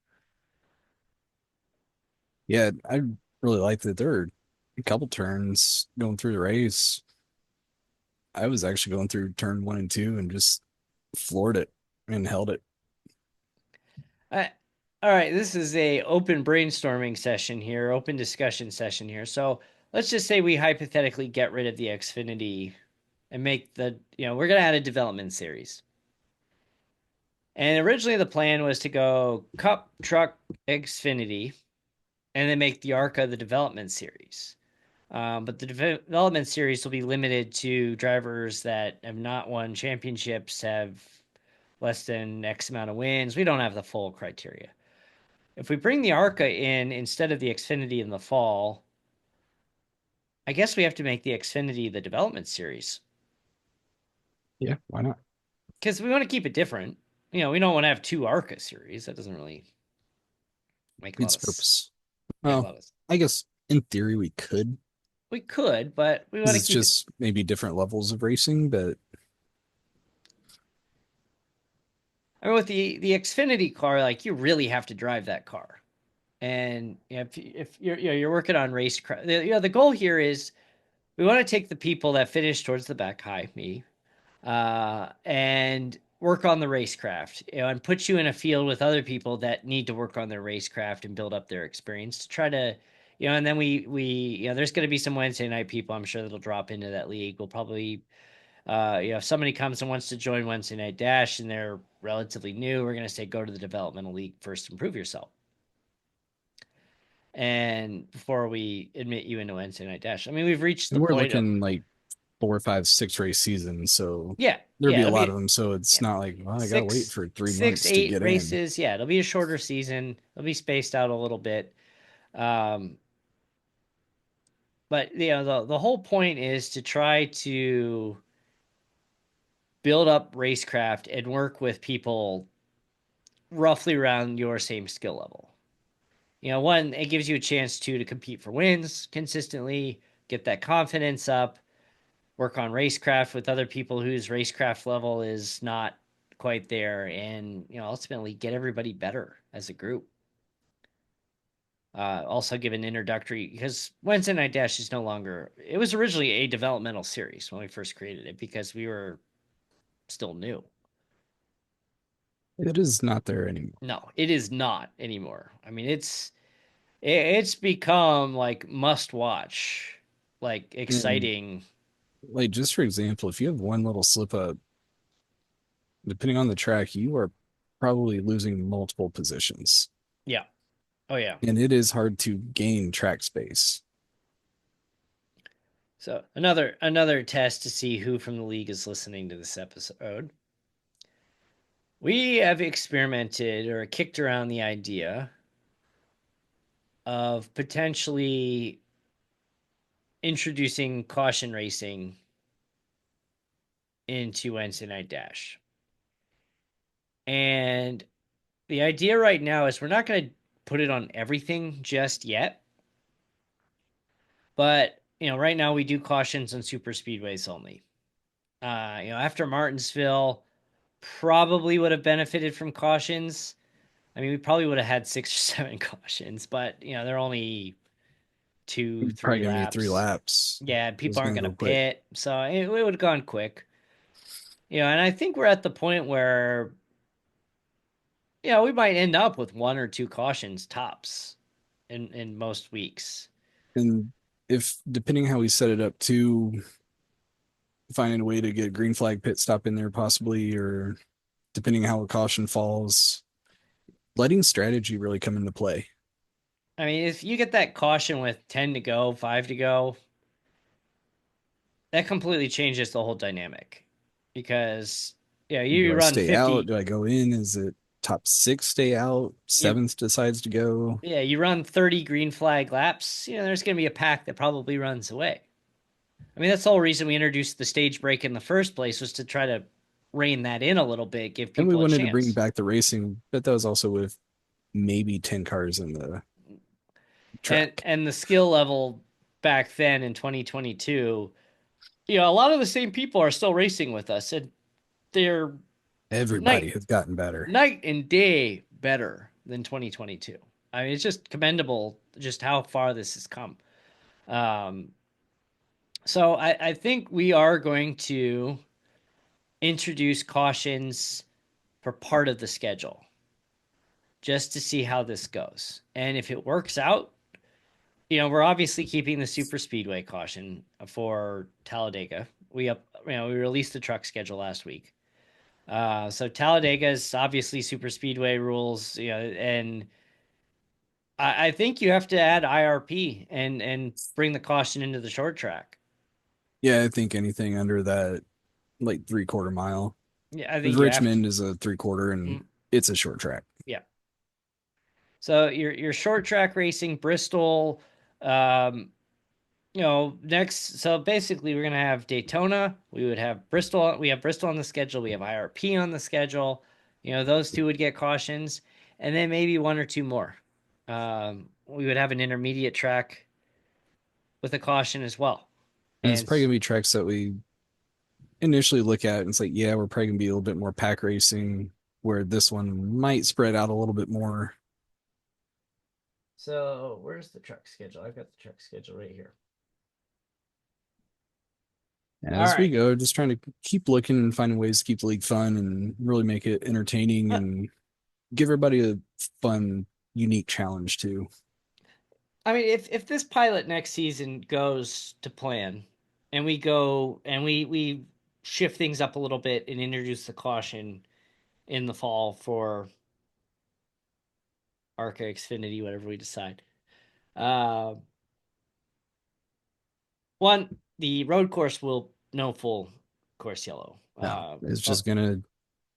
Speaker 2: Yeah, I really liked it. There were a couple turns going through the race. I was actually going through turn one and two and just floored it and held it.
Speaker 1: I, all right, this is a open brainstorming session here, open discussion session here. So let's just say we hypothetically get rid of the Xfinity and make we're going to add a development series. And originally the plan was to go Cup, Truck, Xfinity, and then make the ARCA the development series. But the development series will be limited to drivers that have not won championships, have less than X amount of wins. We don't have the full criteria. If we bring the ARCA in instead of the Xfinity in the fall, I guess we have to make the Xfinity the development series
Speaker 2: Yeah, why not?
Speaker 1: because we want to keep it different. We don't want to have two ARCA series. That doesn't really make a lot
Speaker 2: Its
Speaker 1: of
Speaker 2: purpose.
Speaker 1: yeah, a
Speaker 2: Well,
Speaker 1: lot of.
Speaker 2: I guess in theory we could,
Speaker 1: We could, but we want
Speaker 2: because
Speaker 1: to
Speaker 2: it's
Speaker 1: keep it.
Speaker 2: just maybe different levels of racing, but
Speaker 1: I mean, with the Xfinity car, like you really have to drive that car, and if you're working on racecraft, the goal here is we want to take the people that finish towards the back, hi me, and work on the racecraft, and put you in a field with other people that need to work on their racecraft and build up their experience to try to, and then we there's going to be some Wednesday night people I'm sure that'll drop into that league. We'll probably, if somebody comes and wants to join Wednesday Night Dash and they're relatively new, we're going to say go to the developmental league first, improve yourself, and before we admit you into Wednesday Night Dash. I mean, we've reached the
Speaker 2: we're
Speaker 1: point of
Speaker 2: looking like 4, 5, 6 race seasons, so
Speaker 1: yeah,
Speaker 2: there'll be
Speaker 1: yeah,
Speaker 2: a
Speaker 1: it'll
Speaker 2: lot of
Speaker 1: be
Speaker 2: them. So it's
Speaker 1: yeah,
Speaker 2: not like, well, I gotta wait
Speaker 1: six
Speaker 2: for three
Speaker 1: six
Speaker 2: months to
Speaker 1: eight
Speaker 2: get in.
Speaker 1: races. Yeah, it'll be a shorter season. It'll be spaced out a little bit. Um, but the whole point is to try to build up racecraft and work with people roughly around your same skill level. One, it gives you a chance to compete for wins consistently, get that confidence up, work on racecraft with other people whose racecraft level is not quite there, and ultimately get everybody better as a group. Also give an introductory because Wednesday Night Dash is no longer. It was originally a developmental series when we first created it because we were still new.
Speaker 2: It is not there anymore.
Speaker 1: No, it is not anymore. I mean, it's become like must watch, like
Speaker 2: And
Speaker 1: exciting.
Speaker 2: like just for example, if you have one little slip up, depending on the track, you are probably losing multiple positions.
Speaker 1: Yeah. Oh yeah.
Speaker 2: And it is hard to gain track space.
Speaker 1: So another test to see who from the league is listening to this episode. We have experimented or kicked around the idea of potentially introducing caution racing into Wednesday Night Dash. And the idea right now is we're not going to put it on everything just yet. But, right now we do cautions on super speedways only. After Martinsville, probably would have benefited from cautions. I mean, we probably would have had 6 or 7 cautions, but, they're only two,
Speaker 2: Probably
Speaker 1: three
Speaker 2: gonna be three
Speaker 1: laps.
Speaker 2: laps.
Speaker 1: Yeah,
Speaker 2: It's
Speaker 1: people aren't
Speaker 2: gonna
Speaker 1: going to
Speaker 2: go quick.
Speaker 1: pit. So it would have gone quick. And I think we're at the point where, we might end up with 1 or 2 cautions tops in most weeks.
Speaker 2: And if depending how we set it up to finding a way to get a green flag pit stop in there possibly, or depending how a caution falls, letting strategy really come into play.
Speaker 1: I mean, if you get that caution with 10 to go, 5 to go, that completely changes the whole dynamic because yeah,
Speaker 2: Do
Speaker 1: you
Speaker 2: I
Speaker 1: run
Speaker 2: stay out?
Speaker 1: 50.
Speaker 2: Do I go in? Is it top six stay out?
Speaker 1: You
Speaker 2: Seventh decides to go.
Speaker 1: Yeah, you run 30 green flag laps, there's going to be a pack that probably runs away. I mean, that's the whole reason we introduced the stage break in the first place was to try to rein that in a little bit, give
Speaker 2: And we
Speaker 1: people a
Speaker 2: wanted to bring
Speaker 1: chance.
Speaker 2: back the racing, but that was also with maybe 10 cars in the track.
Speaker 1: And the skill level back then in 2022, a lot of the same people are still racing with us and they're
Speaker 2: Everybody
Speaker 1: night
Speaker 2: has gotten better.
Speaker 1: night and day better than 2022. I mean, it's just commendable just how far this has come. Um, so I think we are going to introduce cautions for part of the schedule just to see how this goes. And if it works out, we're obviously keeping the super speedway caution for Talladega. We released the truck schedule last week. So Talladega is obviously super speedway rules, and I think you have to add IRP and bring the caution into the short track.
Speaker 2: Yeah, I think anything under that like 3/4 mile.
Speaker 1: Yeah, I think you have to.
Speaker 2: Richmond is a 3/4 and
Speaker 1: Mm,
Speaker 2: it's a short track.
Speaker 1: yeah. So your short track racing, Bristol, um, next. So basically, we're gonna have Daytona. We would have Bristol. We have Bristol on the schedule. We have IRP on the schedule. Those two would get cautions, and then maybe one or two more. We would have an intermediate track with a caution as well.
Speaker 2: And it's
Speaker 1: And
Speaker 2: probably gonna be tracks that we initially look at and it's like, yeah, we're probably gonna be a little bit more pack racing, where this one might spread out a little bit more.
Speaker 1: so, where's the truck schedule? I've got the truck schedule right here. All
Speaker 2: As we
Speaker 1: right.
Speaker 2: go, just trying to keep looking and finding ways to keep the league fun and really make it entertaining
Speaker 1: Uh,
Speaker 2: and give everybody a fun, unique challenge too.
Speaker 1: I mean, if this pilot next season goes to plan, and we go and we shift things up a little bit and introduce the caution in the fall for ARCA, Xfinity, whatever we decide. Uh, One, the road course will no full course yellow.
Speaker 2: No, it's
Speaker 1: Oh,
Speaker 2: just gonna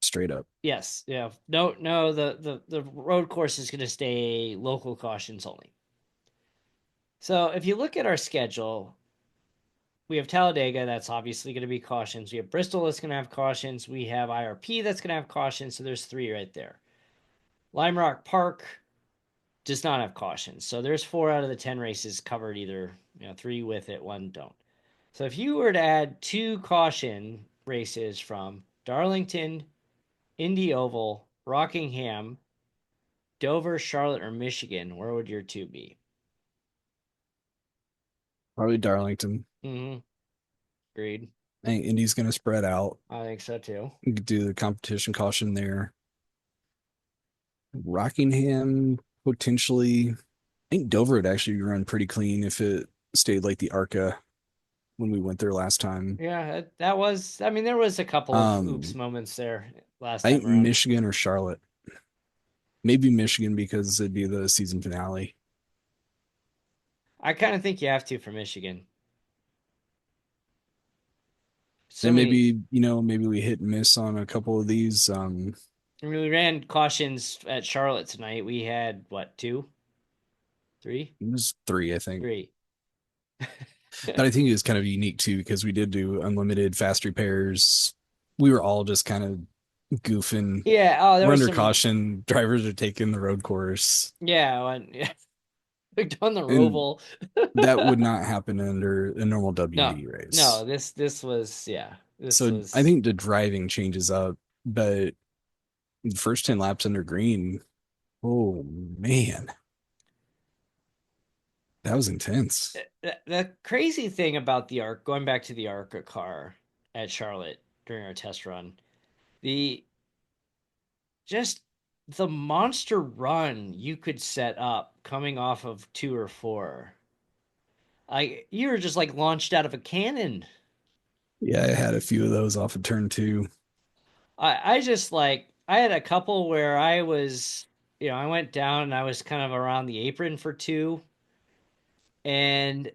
Speaker 2: straight up.
Speaker 1: yes, yeah, no, no, the road course is going to stay local cautions only. So if you look at our schedule, we have Talladega, that's obviously going to be cautions. We have Bristol, that's going to have cautions. We have IRP, that's going to have cautions. So there's three right there. Lime Rock Park does not have cautions. So there's 4 out of the 10 races covered either, three with it, one don't. So if you were to add two caution races from Darlington, Indy Oval, Rockingham, Dover, Charlotte, or Michigan, where would your two be?
Speaker 2: Probably Darlington.
Speaker 1: Mm-hmm. Agreed.
Speaker 2: I think Indy's gonna spread out.
Speaker 1: I think so too.
Speaker 2: You could do the competition caution there. Rockingham potentially. I think Dover would actually run pretty clean if it stayed like the ARCA when we went there last time.
Speaker 1: Yeah, that was. I mean, there was a couple of oops
Speaker 2: Um,
Speaker 1: moments there last
Speaker 2: I think
Speaker 1: time around.
Speaker 2: Michigan or Charlotte. Maybe Michigan because it'd be the season finale.
Speaker 1: I kind of think you have to for Michigan. So
Speaker 2: And
Speaker 1: many.
Speaker 2: maybe we hit and miss on a couple of these.
Speaker 1: I mean, we ran cautions at Charlotte tonight. We had what, two, three,
Speaker 2: It was three, I think.
Speaker 1: three.
Speaker 2: But I think it was kind of unique too because we did do unlimited fast repairs. We were all just kind of goofing.
Speaker 1: Yeah. Oh, there
Speaker 2: We're
Speaker 1: was
Speaker 2: under
Speaker 1: some.
Speaker 2: caution. Drivers are taking the road course.
Speaker 1: Yeah, yeah. On the
Speaker 2: And
Speaker 1: Roval.
Speaker 2: that would not happen under a normal
Speaker 1: No,
Speaker 2: WD
Speaker 1: no.
Speaker 2: race.
Speaker 1: This was yeah. This
Speaker 2: So I
Speaker 1: was
Speaker 2: think the driving changes up, but the first 10 laps under green, oh man, that was intense.
Speaker 1: the crazy thing about the ARC. Going back to the ARCA car at Charlotte during our test run, the just the monster run you could set up coming off of two or four. You were just like launched out of a cannon.
Speaker 2: Yeah, I had a few of those off of turn two.
Speaker 1: I just like I had a couple where I was, I went down and I was kind of around the apron for two, and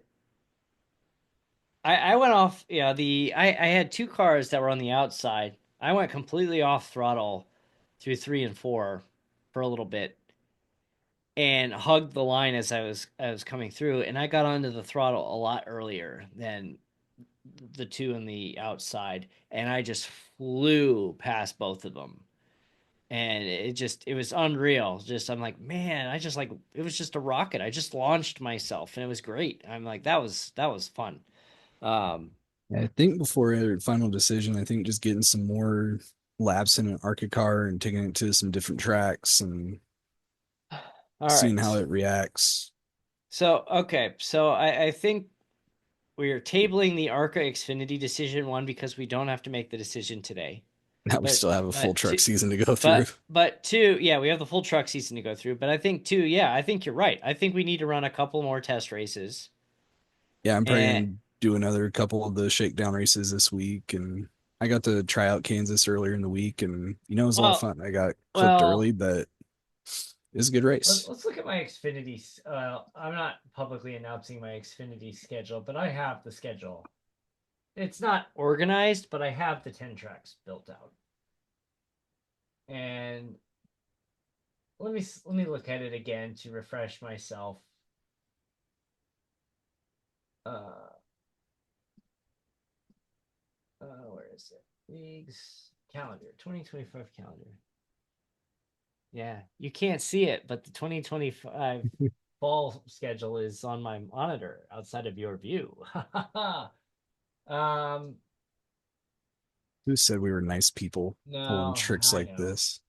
Speaker 1: I went off. I had two cars that were on the outside. I went completely off throttle through three and four for a little bit and hugged the line as I was coming through, and I got onto the throttle a lot earlier than the two on the outside, and I just flew past both of them. And it was unreal. Just I'm like, man, I just like it was just a rocket. I just launched myself and it was great. I'm like, that was fun. Um,
Speaker 2: I think before a final decision, I think just getting some more laps in an ARCA car and taking it to some different tracks and
Speaker 1: all
Speaker 2: seeing how
Speaker 1: right.
Speaker 2: it reacts.
Speaker 1: So okay, so I think we are tabling the ARCA Xfinity decision one because we don't have to make the decision today.
Speaker 2: Now we
Speaker 1: But
Speaker 2: still have a full
Speaker 1: but
Speaker 2: truck
Speaker 1: two,
Speaker 2: season to go through.
Speaker 1: but two, yeah, we have the full truck season to go through. But I think two, yeah, I think you're right. I think we need to run a couple more test races.
Speaker 2: Yeah, I'm probably
Speaker 1: And
Speaker 2: gonna do another couple of the shakedown races this week, and I got to try out Kansas earlier in the week, and it was a lot of
Speaker 1: well,
Speaker 2: fun. I got clipped
Speaker 1: well,
Speaker 2: early, but it was a good race.
Speaker 1: let's look at my Xfinity. I'm not publicly announcing my Xfinity schedule, but I have the schedule. It's not organized, but I have the 10 tracks built out. And let me look at it again to refresh myself. Uh, where is it? Leagues calendar, 2025 calendar. Yeah, you can't see it, but the 2025 fall schedule is on my monitor outside of your view. um,
Speaker 2: Who said we were nice people pulling
Speaker 1: no,
Speaker 2: tricks
Speaker 1: I
Speaker 2: like
Speaker 1: know.
Speaker 2: this?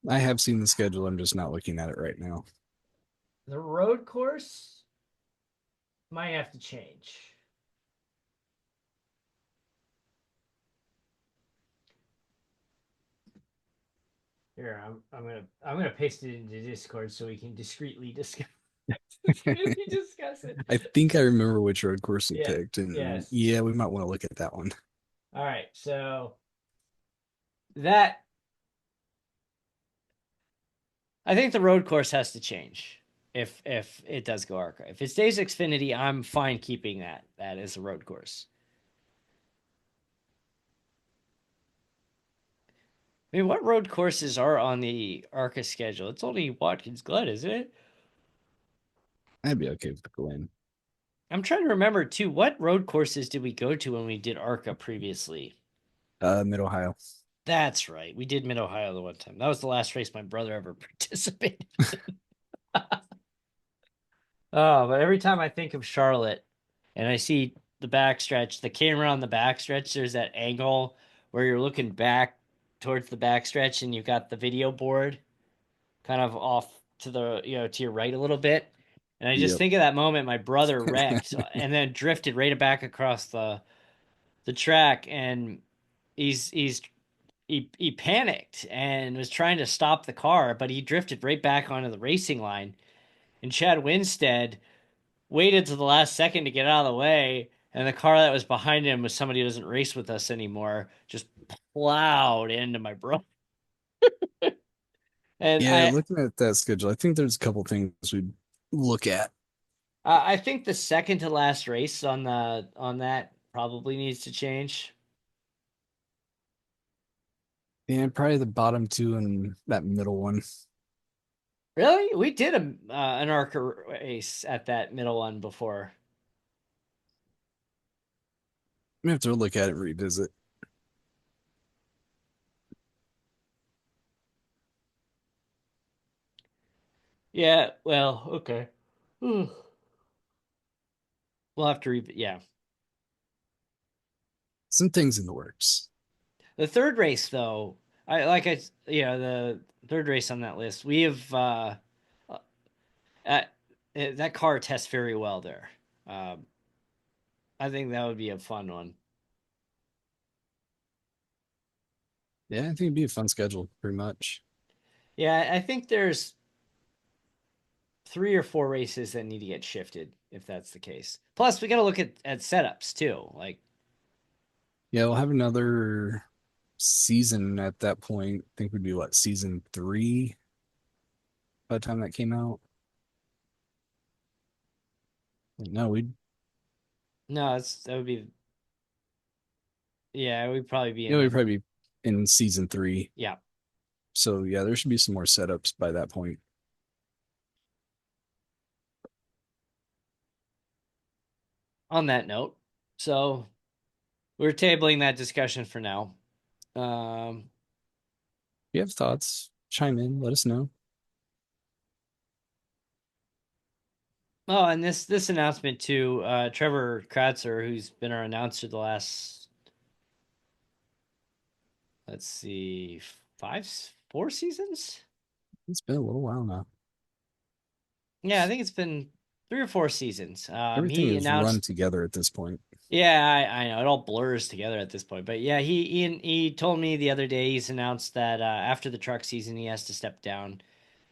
Speaker 2: I have seen the schedule. I'm just not looking at it right now.
Speaker 1: The road course might have to change. Here, I'm gonna paste it into Discord so we can discreetly discuss discreetly discuss it.
Speaker 2: I think I remember which road course we
Speaker 1: Yeah.
Speaker 2: picked, and
Speaker 1: Yes.
Speaker 2: yeah, we might want to look at that one.
Speaker 1: All right. So that I think the road course has to change if it does go ARCA. If it stays Xfinity, I'm fine keeping that as a road course. I mean, what road courses are on the ARCA schedule? It's only Watkins Glen, isn't it?
Speaker 2: I'd be okay with the Glen.
Speaker 1: I'm trying to remember too. What road courses did we go to when we did ARCA previously?
Speaker 2: Mid Ohio.
Speaker 1: That's right. We did Mid Ohio the one time. That was the last race my brother ever participated. Oh, but every time I think of Charlotte and I see the backstretch, the camera on the backstretch, there's that angle where you're looking back towards the backstretch and you've got the video board kind of off to to your right a little bit. And I just
Speaker 2: Yep.
Speaker 1: think of that moment my brother wrecked and then drifted right back across the track, and he's he panicked and was trying to stop the car, but he drifted right back onto the racing line. And Chad Winstead waited to the last second to get out of the way, and the car that was behind him was somebody who doesn't race with us anymore, just plowed into my brother. And
Speaker 2: Yeah, looking at that schedule, I think there's a couple things we'd look at.
Speaker 1: I think the second to last race on that probably needs to change.
Speaker 2: And probably the bottom two and that middle one.
Speaker 1: Really, we did an ARCA race at that middle one before.
Speaker 2: We have to look at it and revisit.
Speaker 1: Yeah, well, okay. We'll have to yeah.
Speaker 2: Some things in the works.
Speaker 1: The third race, though, I like I the third race on that list. We have uh, that car tests very well there. Um, I think that would be a fun one.
Speaker 2: Yeah, I think it'd be a fun schedule, pretty much.
Speaker 1: Yeah, I think there's 3 or 4 races that need to get shifted if that's the case. Plus, we got to look at setups too. Like,
Speaker 2: Yeah, we'll have another season at that point. I think would be what, season three by the time that came out. No, we'd
Speaker 1: no, that would be, yeah, we'd probably be
Speaker 2: you
Speaker 1: in
Speaker 2: know we'd
Speaker 1: then.
Speaker 2: probably be in season three.
Speaker 1: Yeah.
Speaker 2: So yeah, there should be some more setups by that point.
Speaker 1: On that note, so we're tabling that discussion for now. Um,
Speaker 2: If you have thoughts, chime in, let us know.
Speaker 1: oh, and this announcement too, Trevor Kratzer, who's been our announcer the last, let's see, 4 seasons.
Speaker 2: It's been a little while now.
Speaker 1: Yeah, I think it's been 3 or 4 seasons.
Speaker 2: Everything
Speaker 1: He
Speaker 2: is run
Speaker 1: announced.
Speaker 2: together at this point.
Speaker 1: Yeah, I know it all blurs together at this point, but yeah, he told me the other day he's announced that after the truck season he has to step down.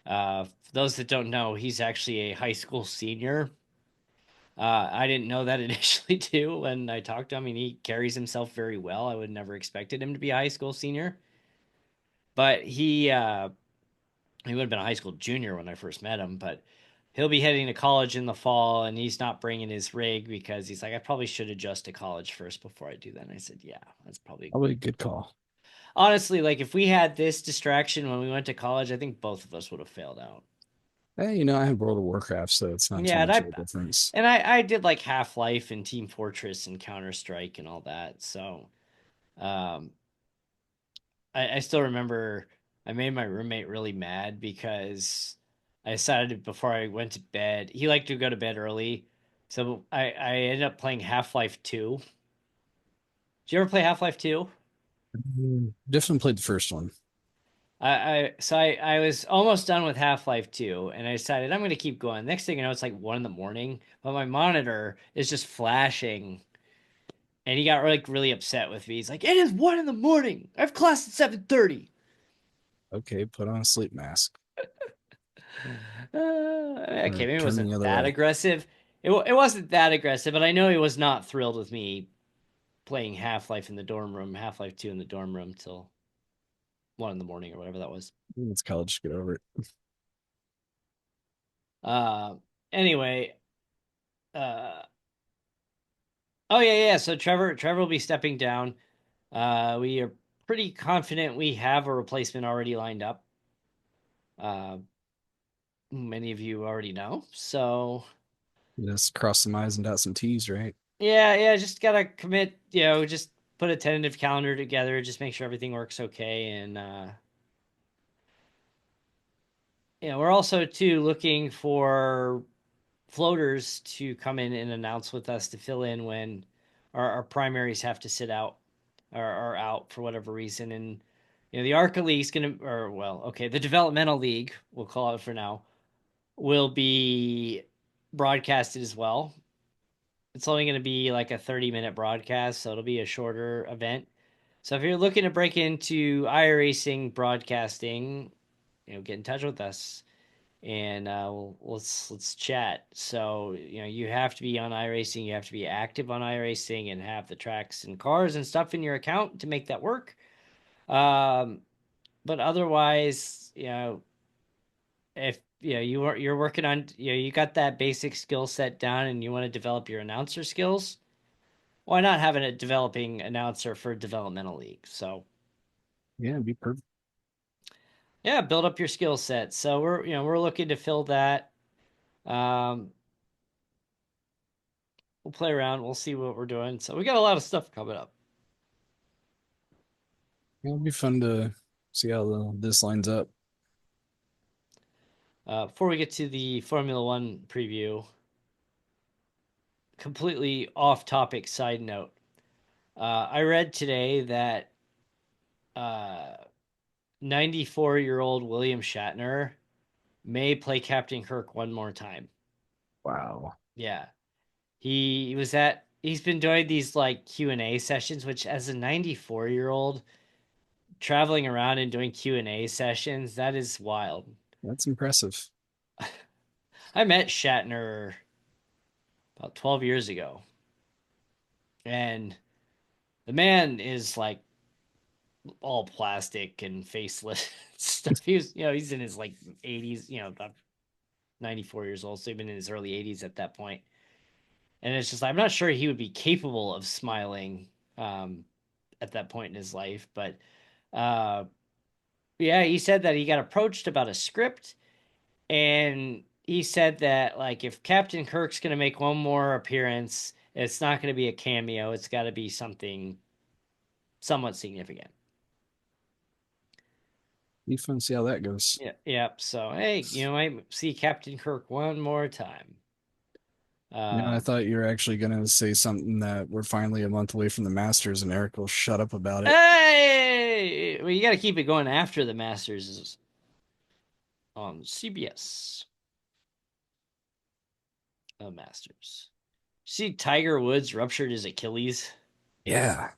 Speaker 1: For those that don't know, he's actually a high school senior. I didn't know that initially too when I talked to him. I mean, he carries himself very well. I would never expected him to be a high school senior, but he would have been a high school junior when I first met him. But he'll be heading to college in the fall, and he's not bringing his rig because he's like, I probably should adjust to college first before I do that. And I said, yeah, that's probably
Speaker 2: Probably a good call.
Speaker 1: honestly like if we had this distraction when we went to college, I think both of us would have failed out.
Speaker 2: Hey, I have World of Warcraft, so it's not too
Speaker 1: Yeah,
Speaker 2: much of a difference.
Speaker 1: I did like Half Life and Team Fortress and Counter Strike and all that. So um, I still remember I made my roommate really mad because I decided before I went to bed, he liked to go to bed early. So I ended up playing Half Life 2. Did you ever play Half Life 2?
Speaker 2: Definitely played the first one.
Speaker 1: I was almost done with Half Life 2, and I decided I'm going to keep going. Next thing you know, it's like 1 in the morning, but my monitor is just flashing, and he got really upset with me. He's like, "It is 1 in the morning. I have class at 7:30."
Speaker 2: Okay, put on a sleep mask
Speaker 1: Okay,
Speaker 2: or
Speaker 1: maybe it
Speaker 2: turn
Speaker 1: wasn't
Speaker 2: the other
Speaker 1: that
Speaker 2: way.
Speaker 1: aggressive. It wasn't that aggressive, but I know he was not thrilled with me playing Half Life in the dorm room, Half Life 2 in the dorm room till 1 in the morning or whatever that was.
Speaker 2: It's college, get over it.
Speaker 1: Uh, anyway, uh, oh yeah. So Trevor will be stepping down. We are pretty confident we have a replacement already lined up. Uh, Many of you already know. So
Speaker 2: Just cross some I's and dot some T's, right?
Speaker 1: yeah, just gotta commit. Just put a tentative calendar together. Just make sure everything works okay. And we're also too looking for floaters to come in and announce with us to fill in when our primaries have to sit out or are out for whatever reason. And the ARCA League's gonna, or well, okay, the developmental league, we'll call it for now, will be broadcasted as well. It's only going to be like a 30-minute broadcast, so it'll be a shorter event. So if you're looking to break into iRacing broadcasting, get in touch with us and let's chat. So you have to be on iRacing, you have to be active on iRacing, and have the tracks and cars and stuff in your account to make that work. Um, but otherwise, if you're working on you got that basic skill set down and you want to develop your announcer skills, why not having a developing announcer for a developmental league? So
Speaker 2: Yeah, it'd be perfect.
Speaker 1: yeah, build up your skill set. So we're looking to fill that. Um, we'll play around. We'll see what we're doing. So we got a lot of stuff coming up.
Speaker 2: It'll be fun to see how this lines up.
Speaker 1: Before we get to the Formula One preview, completely off topic side note. I read today that 94-year-old William Shatner may play Captain Kirk one more time.
Speaker 2: Wow.
Speaker 1: Yeah. He's been doing these like Q&A sessions, which as a 94-year-old traveling around and doing Q&A sessions, that is wild.
Speaker 2: That's impressive.
Speaker 1: I met Shatner about 12 years ago, and the man is like all plastic and faceless stuff. He was, he's in his like 80s, about 94 years old, so he'd been in his early 80s at that point. And it's just like, I'm not sure he would be capable of smiling um, at that point in his life, but uh, yeah, he said that he got approached about a script, and he said that like if Captain Kirk's going to make one more appearance, it's not going to be a cameo. It's got to be something somewhat significant.
Speaker 2: Be fun to see how that goes.
Speaker 1: Yeah, yep. So hey, I might see Captain Kirk one more time.
Speaker 2: I
Speaker 1: Um,
Speaker 2: thought you were actually gonna say something that we're finally a month away from the Masters, and Eric will shut up about it.
Speaker 1: hey, well, you got to keep it going after the Masters on CBS. Masters. See, Tiger Woods ruptured his Achilles.
Speaker 2: Yeah,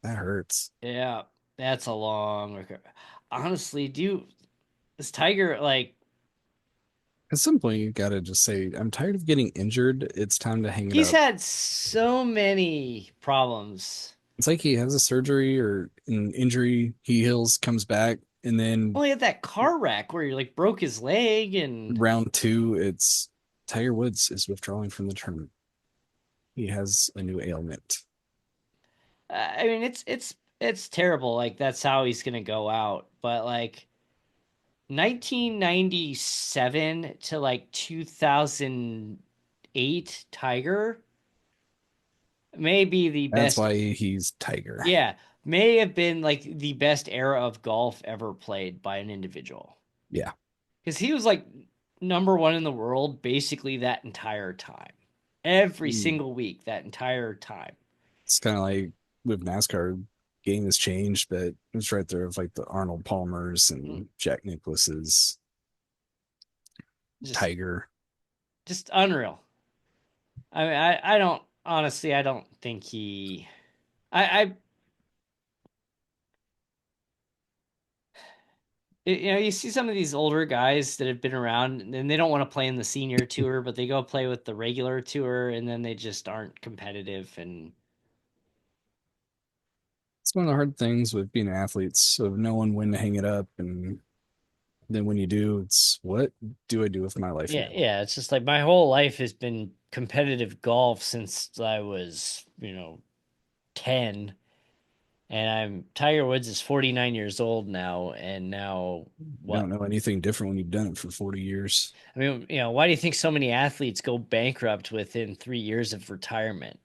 Speaker 2: that hurts.
Speaker 1: Yeah, that's a long record. Honestly, is Tiger like
Speaker 2: At some point, you gotta just say, I'm tired of getting injured. It's time to hang it
Speaker 1: he's
Speaker 2: up.
Speaker 1: had so many problems.
Speaker 2: It's like he has a surgery or an injury, he heals, comes back, and then
Speaker 1: Well, he had that car wreck where he like broke his leg, and
Speaker 2: round two, it's Tiger Woods is withdrawing from the tournament. He has a new ailment.
Speaker 1: I mean it's terrible. Like that's how he's gonna go out. But like 1997 to like 2008 Tiger may be the
Speaker 2: That's
Speaker 1: best.
Speaker 2: why he's Tiger.
Speaker 1: Yeah, may have been like the best era of golf ever played by an individual.
Speaker 2: Yeah.
Speaker 1: Because he was like number one in the world basically that entire time. Every
Speaker 2: Mm.
Speaker 1: single week, that entire time.
Speaker 2: It's kind of like with NASCAR, game has changed, but it's right there with like the Arnold Palmers
Speaker 1: Mm,
Speaker 2: and Jack Nicklaus's
Speaker 1: Just
Speaker 2: Tiger.
Speaker 1: just unreal. I mean, I don't honestly I don't think I you see some of these older guys that have been around and they don't want to play in the senior tour, but they go play with the regular tour and then they just aren't competitive and
Speaker 2: It's one of the hard things with being athletes, so knowing when to hang it up, and then when you do, it's what do I do with my life
Speaker 1: yeah,
Speaker 2: now?
Speaker 1: yeah, it's just like my whole life has been competitive golf since I was, 10. And Tiger Woods is 49 years old now. And now,
Speaker 2: You don't
Speaker 1: what?
Speaker 2: know anything different when you've done it for 40 years.
Speaker 1: I mean, why do you think so many athletes go bankrupt within 3 years of retirement?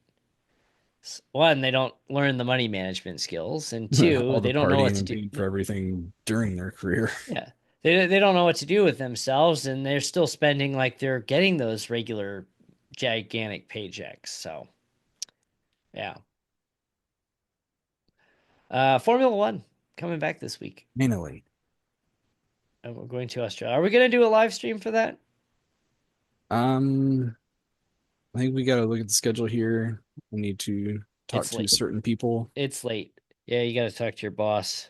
Speaker 1: One, they don't learn the money management skills. And two,
Speaker 2: All
Speaker 1: they
Speaker 2: the
Speaker 1: don't know what
Speaker 2: partying
Speaker 1: to
Speaker 2: and
Speaker 1: do.
Speaker 2: paying for everything during their career.
Speaker 1: Yeah. They don't know what to do with themselves. And they're still spending like they're getting those regular gigantic paychecks. So, yeah. Formula One coming back this week.
Speaker 2: Mainly.
Speaker 1: And we're going to Australia. Are we going to do a live stream for that?
Speaker 2: Um, I think we got to look at the schedule here. We need to talk
Speaker 1: It's
Speaker 2: to
Speaker 1: late.
Speaker 2: certain people.
Speaker 1: It's late. Yeah, you got to talk to your boss.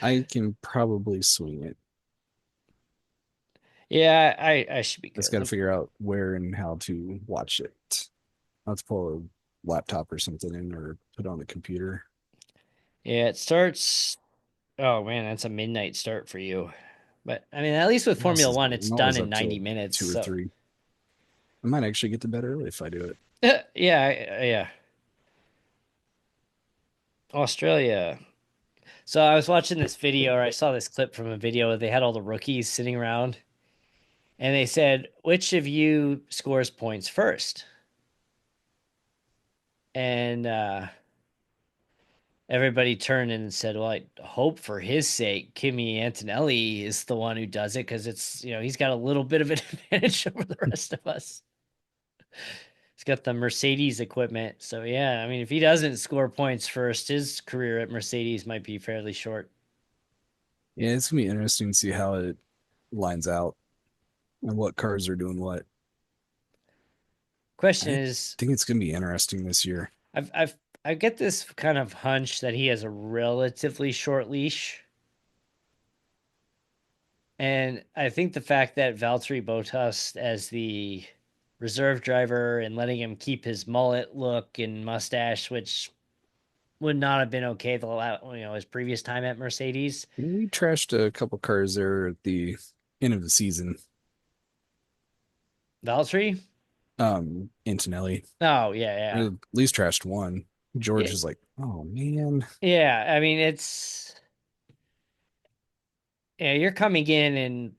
Speaker 2: I can probably swing it.
Speaker 1: Yeah, I should be
Speaker 2: I just got to
Speaker 1: good.
Speaker 2: figure out where and how to watch it. I'll have to pull a laptop or something in or put on the computer.
Speaker 1: Yeah, it starts. Oh man, that's a midnight start for you. But I mean, at least with
Speaker 2: What else
Speaker 1: Formula
Speaker 2: is
Speaker 1: One,
Speaker 2: late?
Speaker 1: it's
Speaker 2: I'm
Speaker 1: done
Speaker 2: always
Speaker 1: in
Speaker 2: up
Speaker 1: 90
Speaker 2: till
Speaker 1: minutes.
Speaker 2: two or
Speaker 1: So
Speaker 2: three. I might actually get to bed early if I do it.
Speaker 1: yeah. Australia. So I was watching this video, or I saw this clip from a video where they had all the rookies sitting around, and they said, "Which of you scores points first?" And everybody turned and said, "Well, I hope for his sake, Kimi Antonelli is the one who does it because it's he's got a little bit of an advantage over the rest of us. He's got the Mercedes equipment, so yeah. I mean, if he doesn't score points first, his career at Mercedes might be fairly short.
Speaker 2: Yeah, it's gonna be interesting to see how it lines out and what cars are doing what.
Speaker 1: Question
Speaker 2: I
Speaker 1: is,
Speaker 2: think it's gonna be interesting this year.
Speaker 1: I get this kind of hunch that he has a relatively short leash. And I think the fact that Valtteri Bottas as the reserve driver and letting him keep his mullet look and mustache, which would not have been okay his previous time at Mercedes.
Speaker 2: We trashed a couple cars there at the end of the season.
Speaker 1: Valtteri?
Speaker 2: Antonelli,
Speaker 1: Oh
Speaker 2: or
Speaker 1: yeah,
Speaker 2: at least trashed one.
Speaker 1: yeah,
Speaker 2: George is like, oh man.
Speaker 1: yeah. I mean, it's yeah, you're coming in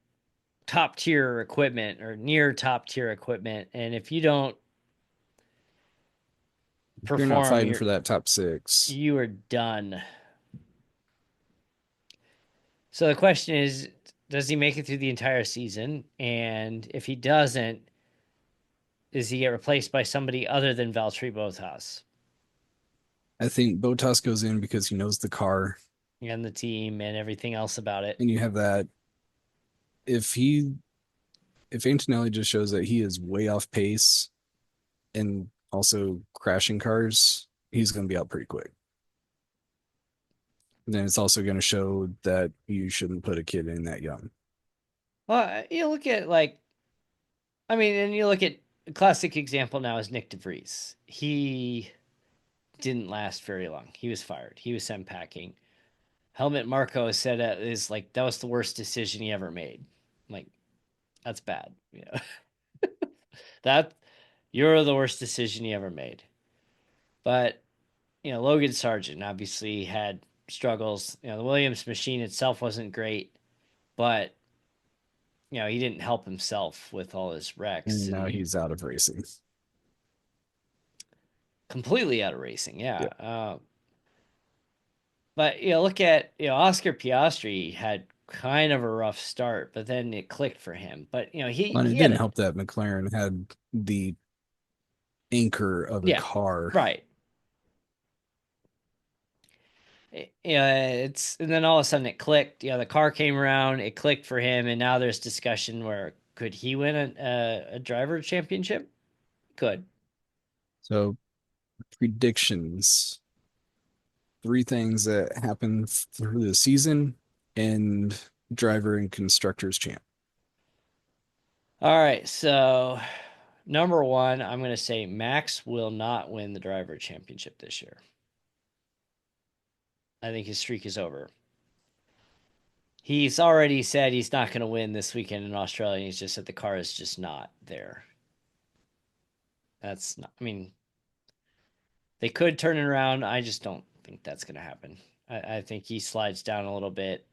Speaker 1: top tier equipment or near top tier equipment, and if you don't
Speaker 2: You're not
Speaker 1: perform,
Speaker 2: fighting for that top six.
Speaker 1: you are done. So the question is, does he make it through the entire season? And if he doesn't, does he get replaced by somebody other than Valtteri Bottas
Speaker 2: I think Bottas goes in because he knows the car,
Speaker 1: and the team and everything else about it?
Speaker 2: and you have that. If he, if Antonelli just shows that he is way off pace and also crashing cars, he's going to be out pretty quick. And then it's also going to show that you shouldn't put a kid in that young.
Speaker 1: Well, you look at I mean, and you look at a classic example now is Nick DeVries. He didn't last very long. He was fired. He was sent packing. Helmut Marko said is like that was the worst decision he ever made. Like that's bad. That you're the worst decision he ever made. But Logan Sargent obviously had struggles. The Williams machine itself wasn't great, but he didn't help himself with all his wrecks
Speaker 2: And now
Speaker 1: and
Speaker 2: he's out of racing.
Speaker 1: completely out of racing. Yeah.
Speaker 2: Yeah.
Speaker 1: But look at Oscar Piastri had kind of a rough start, but then it clicked for him. But
Speaker 2: And it
Speaker 1: he had
Speaker 2: didn't
Speaker 1: a
Speaker 2: help that McLaren had the anchor of a
Speaker 1: yeah,
Speaker 2: car.
Speaker 1: right. It's and then all of a sudden it clicked. The car came around, it clicked for him, and now there's discussion where could he win a driver championship? Could.
Speaker 2: So predictions, three things that happen through the season and driver and constructors champ.
Speaker 1: All right, so number one, I'm going to say Max will not win the driver championship this year. I think his streak is over. He's already said he's not going to win this weekend in Australia. He's just said the car is just not there. That's not, I mean, they could turn it around. I just don't think that's going to happen. I think he slides down a little bit.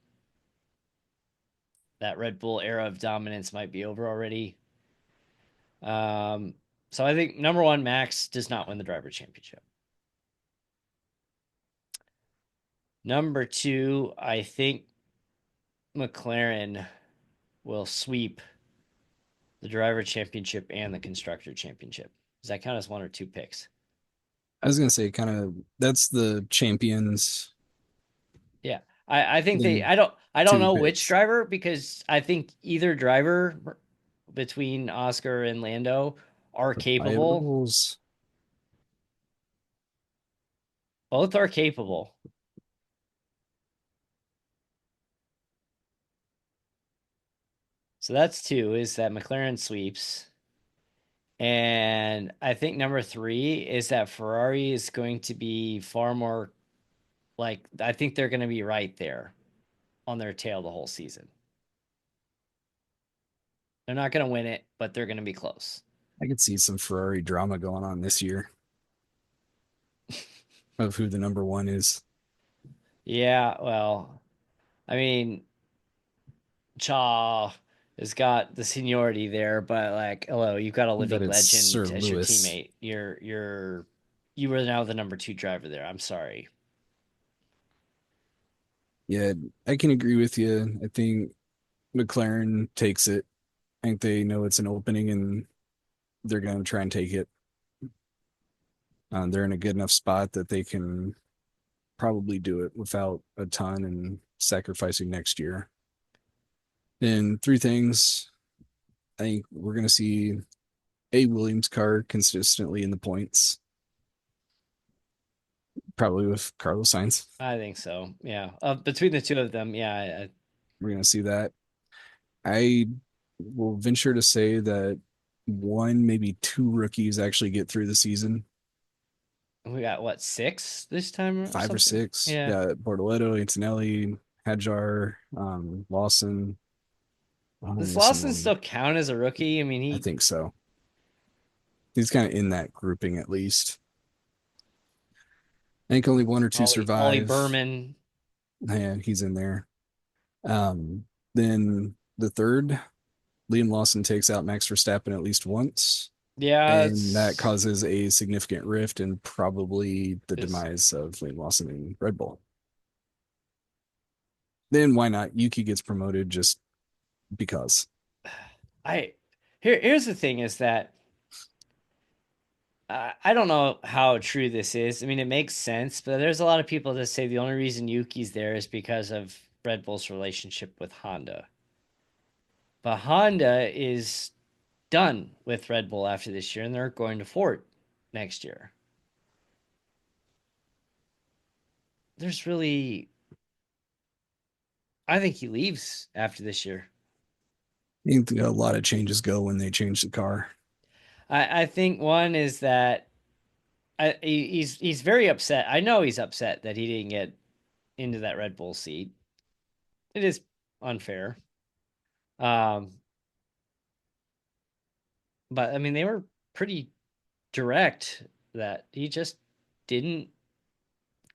Speaker 1: That Red Bull era of dominance might be over already. Um, so I think number one, Max does not win the driver championship. Number two, I think McLaren will sweep the driver championship and the constructor championship. Does that count as one or two picks?
Speaker 2: I was gonna say kind of that's the champions,
Speaker 1: Yeah. I think
Speaker 2: then
Speaker 1: I don't
Speaker 2: two
Speaker 1: know which
Speaker 2: picks.
Speaker 1: driver because I think either driver between Oscar and Lando are capable.
Speaker 2: Rivals.
Speaker 1: Both are capable. So that's two is that McLaren sweeps. And I think number three is that Ferrari is going to be far more I think they're going to be right there on their tail the whole season. They're not going to win it, but they're going to be close.
Speaker 2: I could see some Ferrari drama going on this year of who the number one is.
Speaker 1: Yeah, well, I mean, Cha has got the seniority there, but hello, you've got a
Speaker 2: But
Speaker 1: living
Speaker 2: it's Sir
Speaker 1: legend as your
Speaker 2: Lewis.
Speaker 1: teammate. You are now the number two driver there. I'm sorry.
Speaker 2: Yeah, I can agree with you. I think McLaren takes it. I think they know it's an opening and they're going to try and take it. They're in a good enough spot that they can probably do it without a ton and sacrificing next year. And three things. I think we're going to see a Williams car consistently in the points, probably with Carlos Sainz.
Speaker 1: I think so. Yeah. Between the two of them, yeah.
Speaker 2: We're going to see that. I will venture to say that one, maybe two rookies actually get through the season.
Speaker 1: We got what, six this time or
Speaker 2: Five or
Speaker 1: something?
Speaker 2: six.
Speaker 1: Yeah.
Speaker 2: Got Bortoleto, Antonelli, Hadjar, Lawson. I'm
Speaker 1: Does
Speaker 2: missing
Speaker 1: Lawson
Speaker 2: one.
Speaker 1: still count as a rookie? I mean,
Speaker 2: I
Speaker 1: he
Speaker 2: think so. He's kind of in that grouping at least. I think only one or two
Speaker 1: Ollie
Speaker 2: survive.
Speaker 1: Berman.
Speaker 2: Yeah, he's in there. Um, then the third, Liam Lawson takes out Max Verstappen at least once,
Speaker 1: Yeah,
Speaker 2: and that
Speaker 1: it's,
Speaker 2: causes a significant rift and probably the
Speaker 1: it's
Speaker 2: demise of Liam Lawson in Red Bull. Then why not? Yuki gets promoted just because.
Speaker 1: I here's the thing is that I don't know how true this is. I mean, it makes sense, but there's a lot of people that say the only reason Yuki's there is because of Red Bull's relationship with Honda. But Honda is done with Red Bull after this year, and they're going to Ford next year. There's really, I think he leaves after this year.
Speaker 2: I think a lot of changes go when they change the car.
Speaker 1: I think one is that he's very upset. I know he's upset that he didn't get into that Red Bull seat. It is unfair. Um, but I mean, they were pretty direct that he just didn't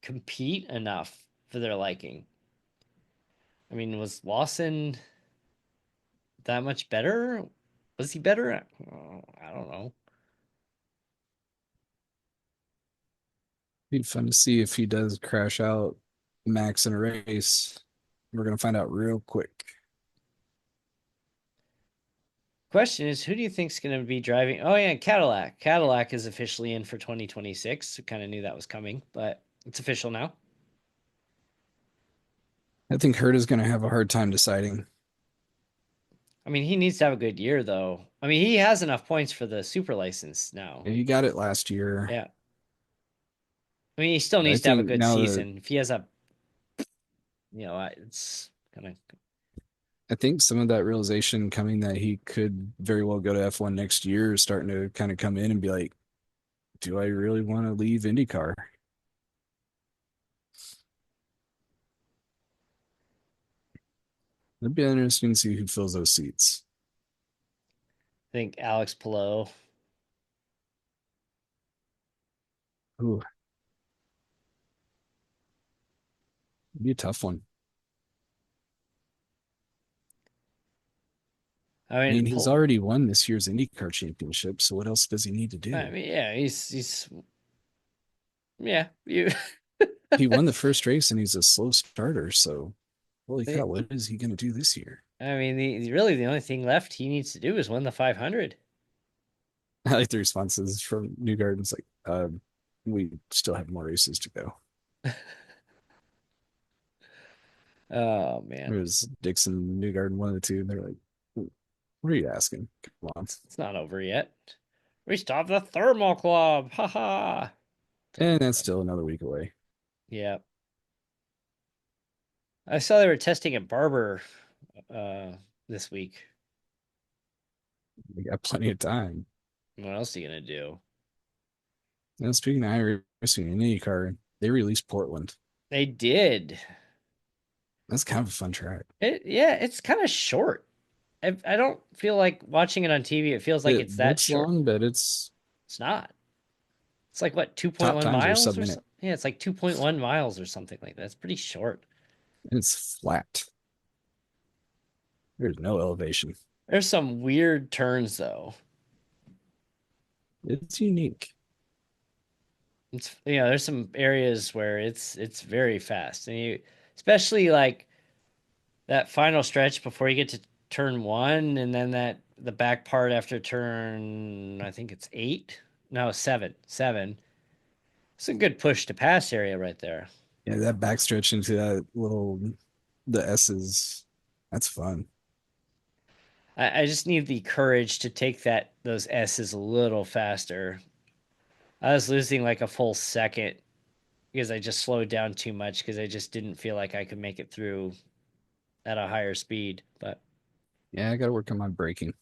Speaker 1: compete enough for their liking. I mean, was Lawson that much better? Was he better? I don't know.
Speaker 2: Be fun to see if he does crash out Max in a race. We're gonna find out real quick.
Speaker 1: Question is, who do you think's going to be driving? Oh yeah, Cadillac. Cadillac is officially in for 2026. Kind of knew that was coming, but it's official now.
Speaker 2: I think Hurt is gonna have a hard time deciding.
Speaker 1: I mean, he needs to have a good year though. I mean, he has enough points for the super license now.
Speaker 2: He got it last year.
Speaker 1: Yeah. I mean, he still
Speaker 2: I
Speaker 1: needs to have a
Speaker 2: think
Speaker 1: good
Speaker 2: now that
Speaker 1: season. If he has a, it's kind of
Speaker 2: I think some of that realization coming that he could very well go to F1 next year is starting to kind of come in and be like, do I really want to leave IndyCar? It'd be interesting to see who fills those seats.
Speaker 1: I think Alex Palou.
Speaker 2: Ooh, it'd be a tough one.
Speaker 1: I
Speaker 2: I mean,
Speaker 1: mean,
Speaker 2: he's already won this year's IndyCar championship, so what else does he need to
Speaker 1: I
Speaker 2: do?
Speaker 1: mean, yeah, he's yeah. You,
Speaker 2: He won the first race and he's a slow starter, so holy
Speaker 1: I
Speaker 2: cow, what is he going to do this year?
Speaker 1: mean, really the only thing left he needs to do is win the 500.
Speaker 2: I like the responses from Newgarden's like, we still have more races to go.
Speaker 1: Oh
Speaker 2: It
Speaker 1: man,
Speaker 2: was Dixon, Newgarden, one of the two. And they're like, what are you asking? Come on.
Speaker 1: it's not over yet. We still have the thermal club. Ha ha.
Speaker 2: And
Speaker 1: Thermal
Speaker 2: that's
Speaker 1: club.
Speaker 2: still another week away.
Speaker 1: Yeah. I saw they were testing a barber uh this week.
Speaker 2: We got plenty of time.
Speaker 1: What else are you gonna do?
Speaker 2: Now, speaking of iRacing and IndyCar, they released Portland.
Speaker 1: They did.
Speaker 2: That's kind of a fun track.
Speaker 1: Yeah, it's kind of short. I don't feel like watching it on TV. It feels like
Speaker 2: It
Speaker 1: it's that
Speaker 2: looks
Speaker 1: short.
Speaker 2: long, but it's
Speaker 1: It's not. It's like what,
Speaker 2: top
Speaker 1: 2.1
Speaker 2: times are
Speaker 1: miles
Speaker 2: sub
Speaker 1: or
Speaker 2: minute.
Speaker 1: something? Yeah, it's like 2.1 miles or something like that. It's pretty short.
Speaker 2: And it's flat. There's no elevation.
Speaker 1: There's some weird turns though.
Speaker 2: It's unique.
Speaker 1: It's there's some areas where it's very fast. And you especially like that final stretch before you get to turn 1 and then that the back part after turn I think it's 8. No, 7. 7. It's a good push to pass area right there.
Speaker 2: Yeah, that backstretch into that little the S's, that's fun.
Speaker 1: I just need the courage to take those S's a little faster. I was losing like a full second because I just slowed down too much because I just didn't feel like I could make it through at a higher speed. But
Speaker 2: Yeah, I got to work on my braking.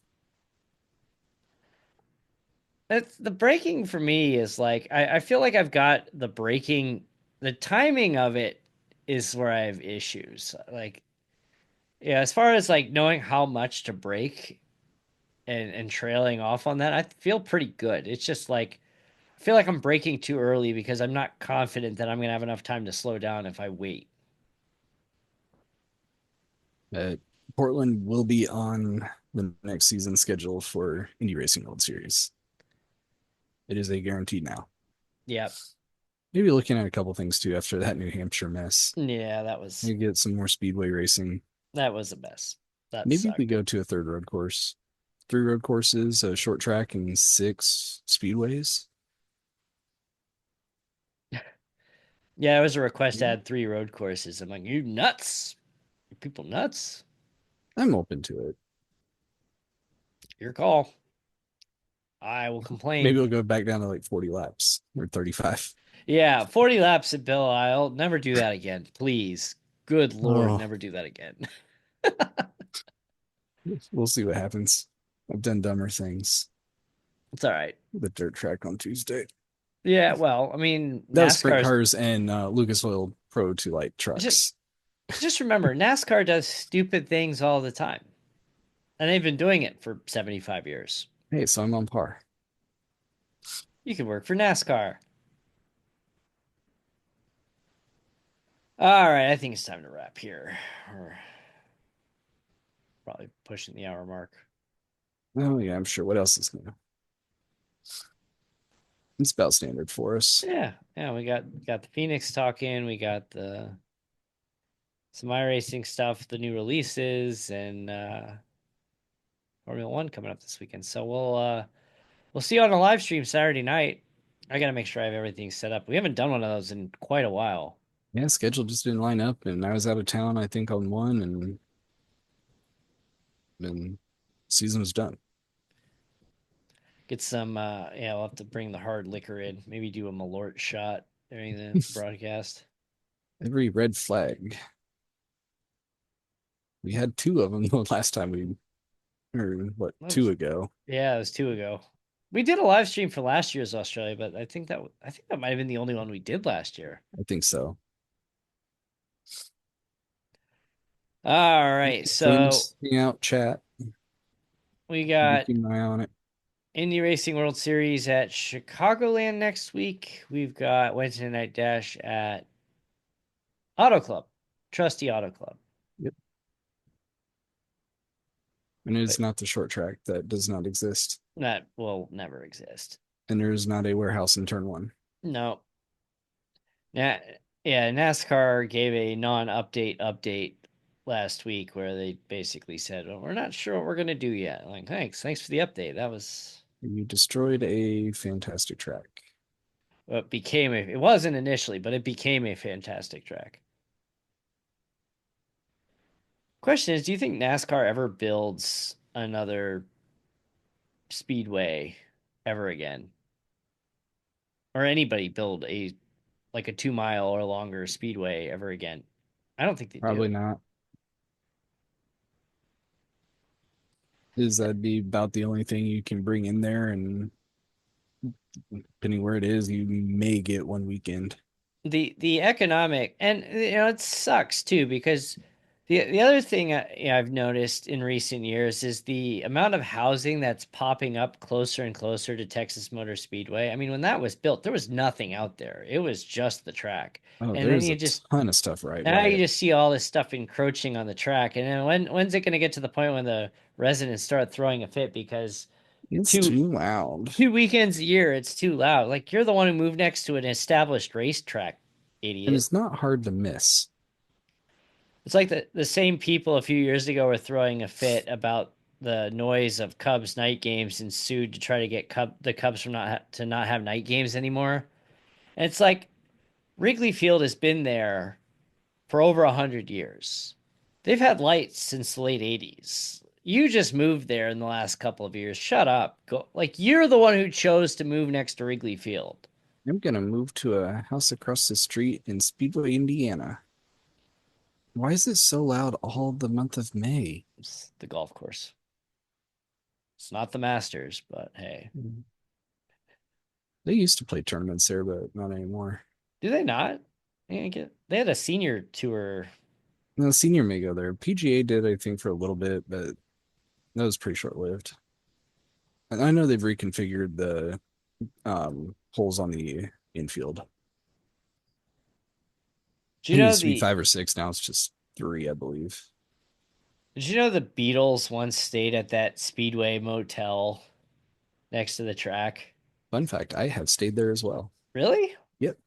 Speaker 1: It's, the braking for me is like I feel like I've got the braking, the timing of it is where I have issues. Like yeah, as far as like knowing how much to brake and trailing off on that, I feel pretty good. It's just like I feel like I'm braking too early because I'm not confident that I'm gonna have enough time to slow down if I wait.
Speaker 2: Uh, Portland will be on the next season schedule for Indy Racing World Series. It is a guarantee now.
Speaker 1: Yep.
Speaker 2: Maybe looking at a couple things too after that New Hampshire mess.
Speaker 1: Yeah,
Speaker 2: Maybe get some more speedway racing.
Speaker 1: that was a mess. That
Speaker 2: Maybe we
Speaker 1: sucked.
Speaker 2: go to a third road course, three road courses, a short track, and six speedways.
Speaker 1: Yeah, it was a request to
Speaker 2: Maybe.
Speaker 1: add 3 road courses. I'm like, you nuts? You people nuts?
Speaker 2: I'm open to it.
Speaker 1: Your call. I will
Speaker 2: Maybe
Speaker 1: complain.
Speaker 2: we'll go back down to like 40 laps or 35.
Speaker 1: Yeah, 40 laps at Bill Isle. Never do that again. Please. Good Lord,
Speaker 2: Oh,
Speaker 1: never do that again.
Speaker 2: we'll see what happens. I've done dumber things.
Speaker 1: It's all right.
Speaker 2: The dirt track on Tuesday.
Speaker 1: Yeah, well, I mean,
Speaker 2: That was sprint
Speaker 1: NASCAR's
Speaker 2: cars and Lucas Oil Pro 2 Light
Speaker 1: just
Speaker 2: trucks.
Speaker 1: just remember, NASCAR does stupid things all the time. And they've been doing it for 75 years.
Speaker 2: Hey, so I'm on par.
Speaker 1: You could work for NASCAR. All right, I think it's time to wrap here. We're probably pushing the hour mark.
Speaker 2: Oh yeah, I'm sure. What else is new? It's about standard for us.
Speaker 1: Yeah, yeah, we got the Phoenix talking, we got the some iRacing stuff, the new releases, and Formula One coming up this weekend. So we'll see you on the live stream Saturday night. I gotta make sure I have everything set up. We haven't done one of those in quite a while.
Speaker 2: Yeah, schedule just didn't line up, and I was out of town, I think, on one, and then season was done.
Speaker 1: Get some yeah, I'll have to bring the hard liquor in. Maybe do a Malort shot during the broadcast.
Speaker 2: Every red flag. We had two of them the last time we, or what,
Speaker 1: That
Speaker 2: two
Speaker 1: was,
Speaker 2: ago.
Speaker 1: yeah, it was 2 ago. We did a live stream for last year's Australia, but I think that might have been the only one we did last year.
Speaker 2: I think so.
Speaker 1: All right, so
Speaker 2: Things hang out, chat.
Speaker 1: we
Speaker 2: Be
Speaker 1: got
Speaker 2: keeping an eye on it.
Speaker 1: Indy Racing World Series at Chicagoland next week. We've got Wednesday Night Dash at Auto Club, Trusty Auto Club.
Speaker 2: Yep. And it is
Speaker 1: But
Speaker 2: not the short track that does not exist.
Speaker 1: that will never exist.
Speaker 2: And there is not a warehouse in turn one.
Speaker 1: No. Na- yeah, NASCAR gave a non-update update last week where they basically said, well, we're not sure what we're going to do yet. Like, thanks for the update. That was
Speaker 2: You destroyed a fantastic track.
Speaker 1: what became it wasn't initially, but it became a fantastic track. Question is, do you think NASCAR ever builds another speedway ever again? Or anybody build a like a 2 mile or longer speedway ever again? I don't think they
Speaker 2: Probably
Speaker 1: do.
Speaker 2: not. Is that'd be about the only thing you can bring in there, and depending where it is, you may get one weekend.
Speaker 1: The economic and it sucks too because the other thing I've noticed in recent years is the amount of housing that's popping up closer and closer to Texas Motor Speedway. I mean, when that was built, there was nothing out there. It was just the track.
Speaker 2: Oh,
Speaker 1: And then
Speaker 2: there's
Speaker 1: you
Speaker 2: a
Speaker 1: just
Speaker 2: ton of stuff right
Speaker 1: now
Speaker 2: by
Speaker 1: you
Speaker 2: it.
Speaker 1: just see all this stuff encroaching on the track. And then when's it going to get to the point when the residents start throwing a fit because
Speaker 2: It's
Speaker 1: two
Speaker 2: too loud.
Speaker 1: 2 weekends a year it's too loud. Like you're the one who moved next to an established racetrack,
Speaker 2: And
Speaker 1: idiot.
Speaker 2: it's not hard to miss.
Speaker 1: It's like the same people a few years ago were throwing a fit about the noise of Cubs night games and sued to try to get the Cubs from not have night games anymore. And it's like Wrigley Field has been there for over 100 years. They've had lights since the late '80s. You just moved there in the last couple of years. Shut up. Go like you're the one who chose to move next to Wrigley Field.
Speaker 2: I'm gonna move to a house across the street in Speedway, Indiana. Why is it so loud all the month of May?
Speaker 1: It's the golf course. It's not the Masters, but hey.
Speaker 2: They used to play tournaments there, but not anymore.
Speaker 1: Do they not? They had a senior tour.
Speaker 2: No, senior may go there. PGA did, I think, for a little bit, but that was pretty short lived. And I know they've reconfigured the holes on the infield.
Speaker 1: Do
Speaker 2: I
Speaker 1: you
Speaker 2: think it
Speaker 1: know
Speaker 2: used to be
Speaker 1: the
Speaker 2: 5 or 6. Now it's just 3, I believe.
Speaker 1: Did you know the Beatles once stayed at that Speedway motel next to the track?
Speaker 2: Fun fact, I have stayed there as well.
Speaker 1: Really?
Speaker 2: Yep.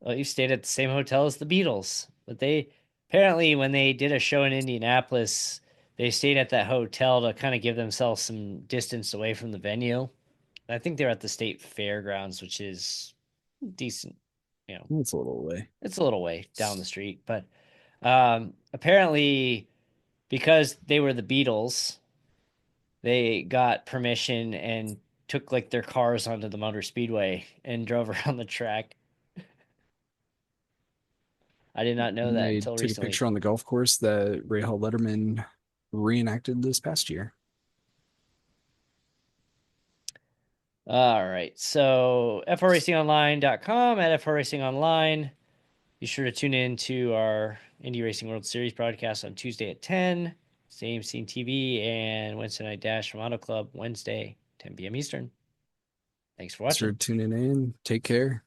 Speaker 1: Well, you stayed at the same hotel as the Beatles. But they apparently, when they did a show in Indianapolis, they stayed at that hotel to kind of give themselves some distance away from the venue. I think they're at the state fairgrounds, which is decent. You know,
Speaker 2: It's a little away.
Speaker 1: it's a little way down the street, but apparently, because they were the Beatles, they got permission and took like their cars onto the Motor Speedway and drove around the track. I did not know
Speaker 2: And
Speaker 1: that
Speaker 2: they
Speaker 1: until
Speaker 2: took a
Speaker 1: recently.
Speaker 2: picture on the golf course that Ray Hall Letterman reenacted this past year.
Speaker 1: All right. So frracingonline.com at frracingonline. Be sure to tune in to our Indy Racing World Series broadcast on Tuesday at 10, same scene TV, and Wednesday Night Dash from Auto Club Wednesday, 10 p.m. Eastern. Thanks for
Speaker 2: Thanks for
Speaker 1: watching.
Speaker 2: tuning in. Take care.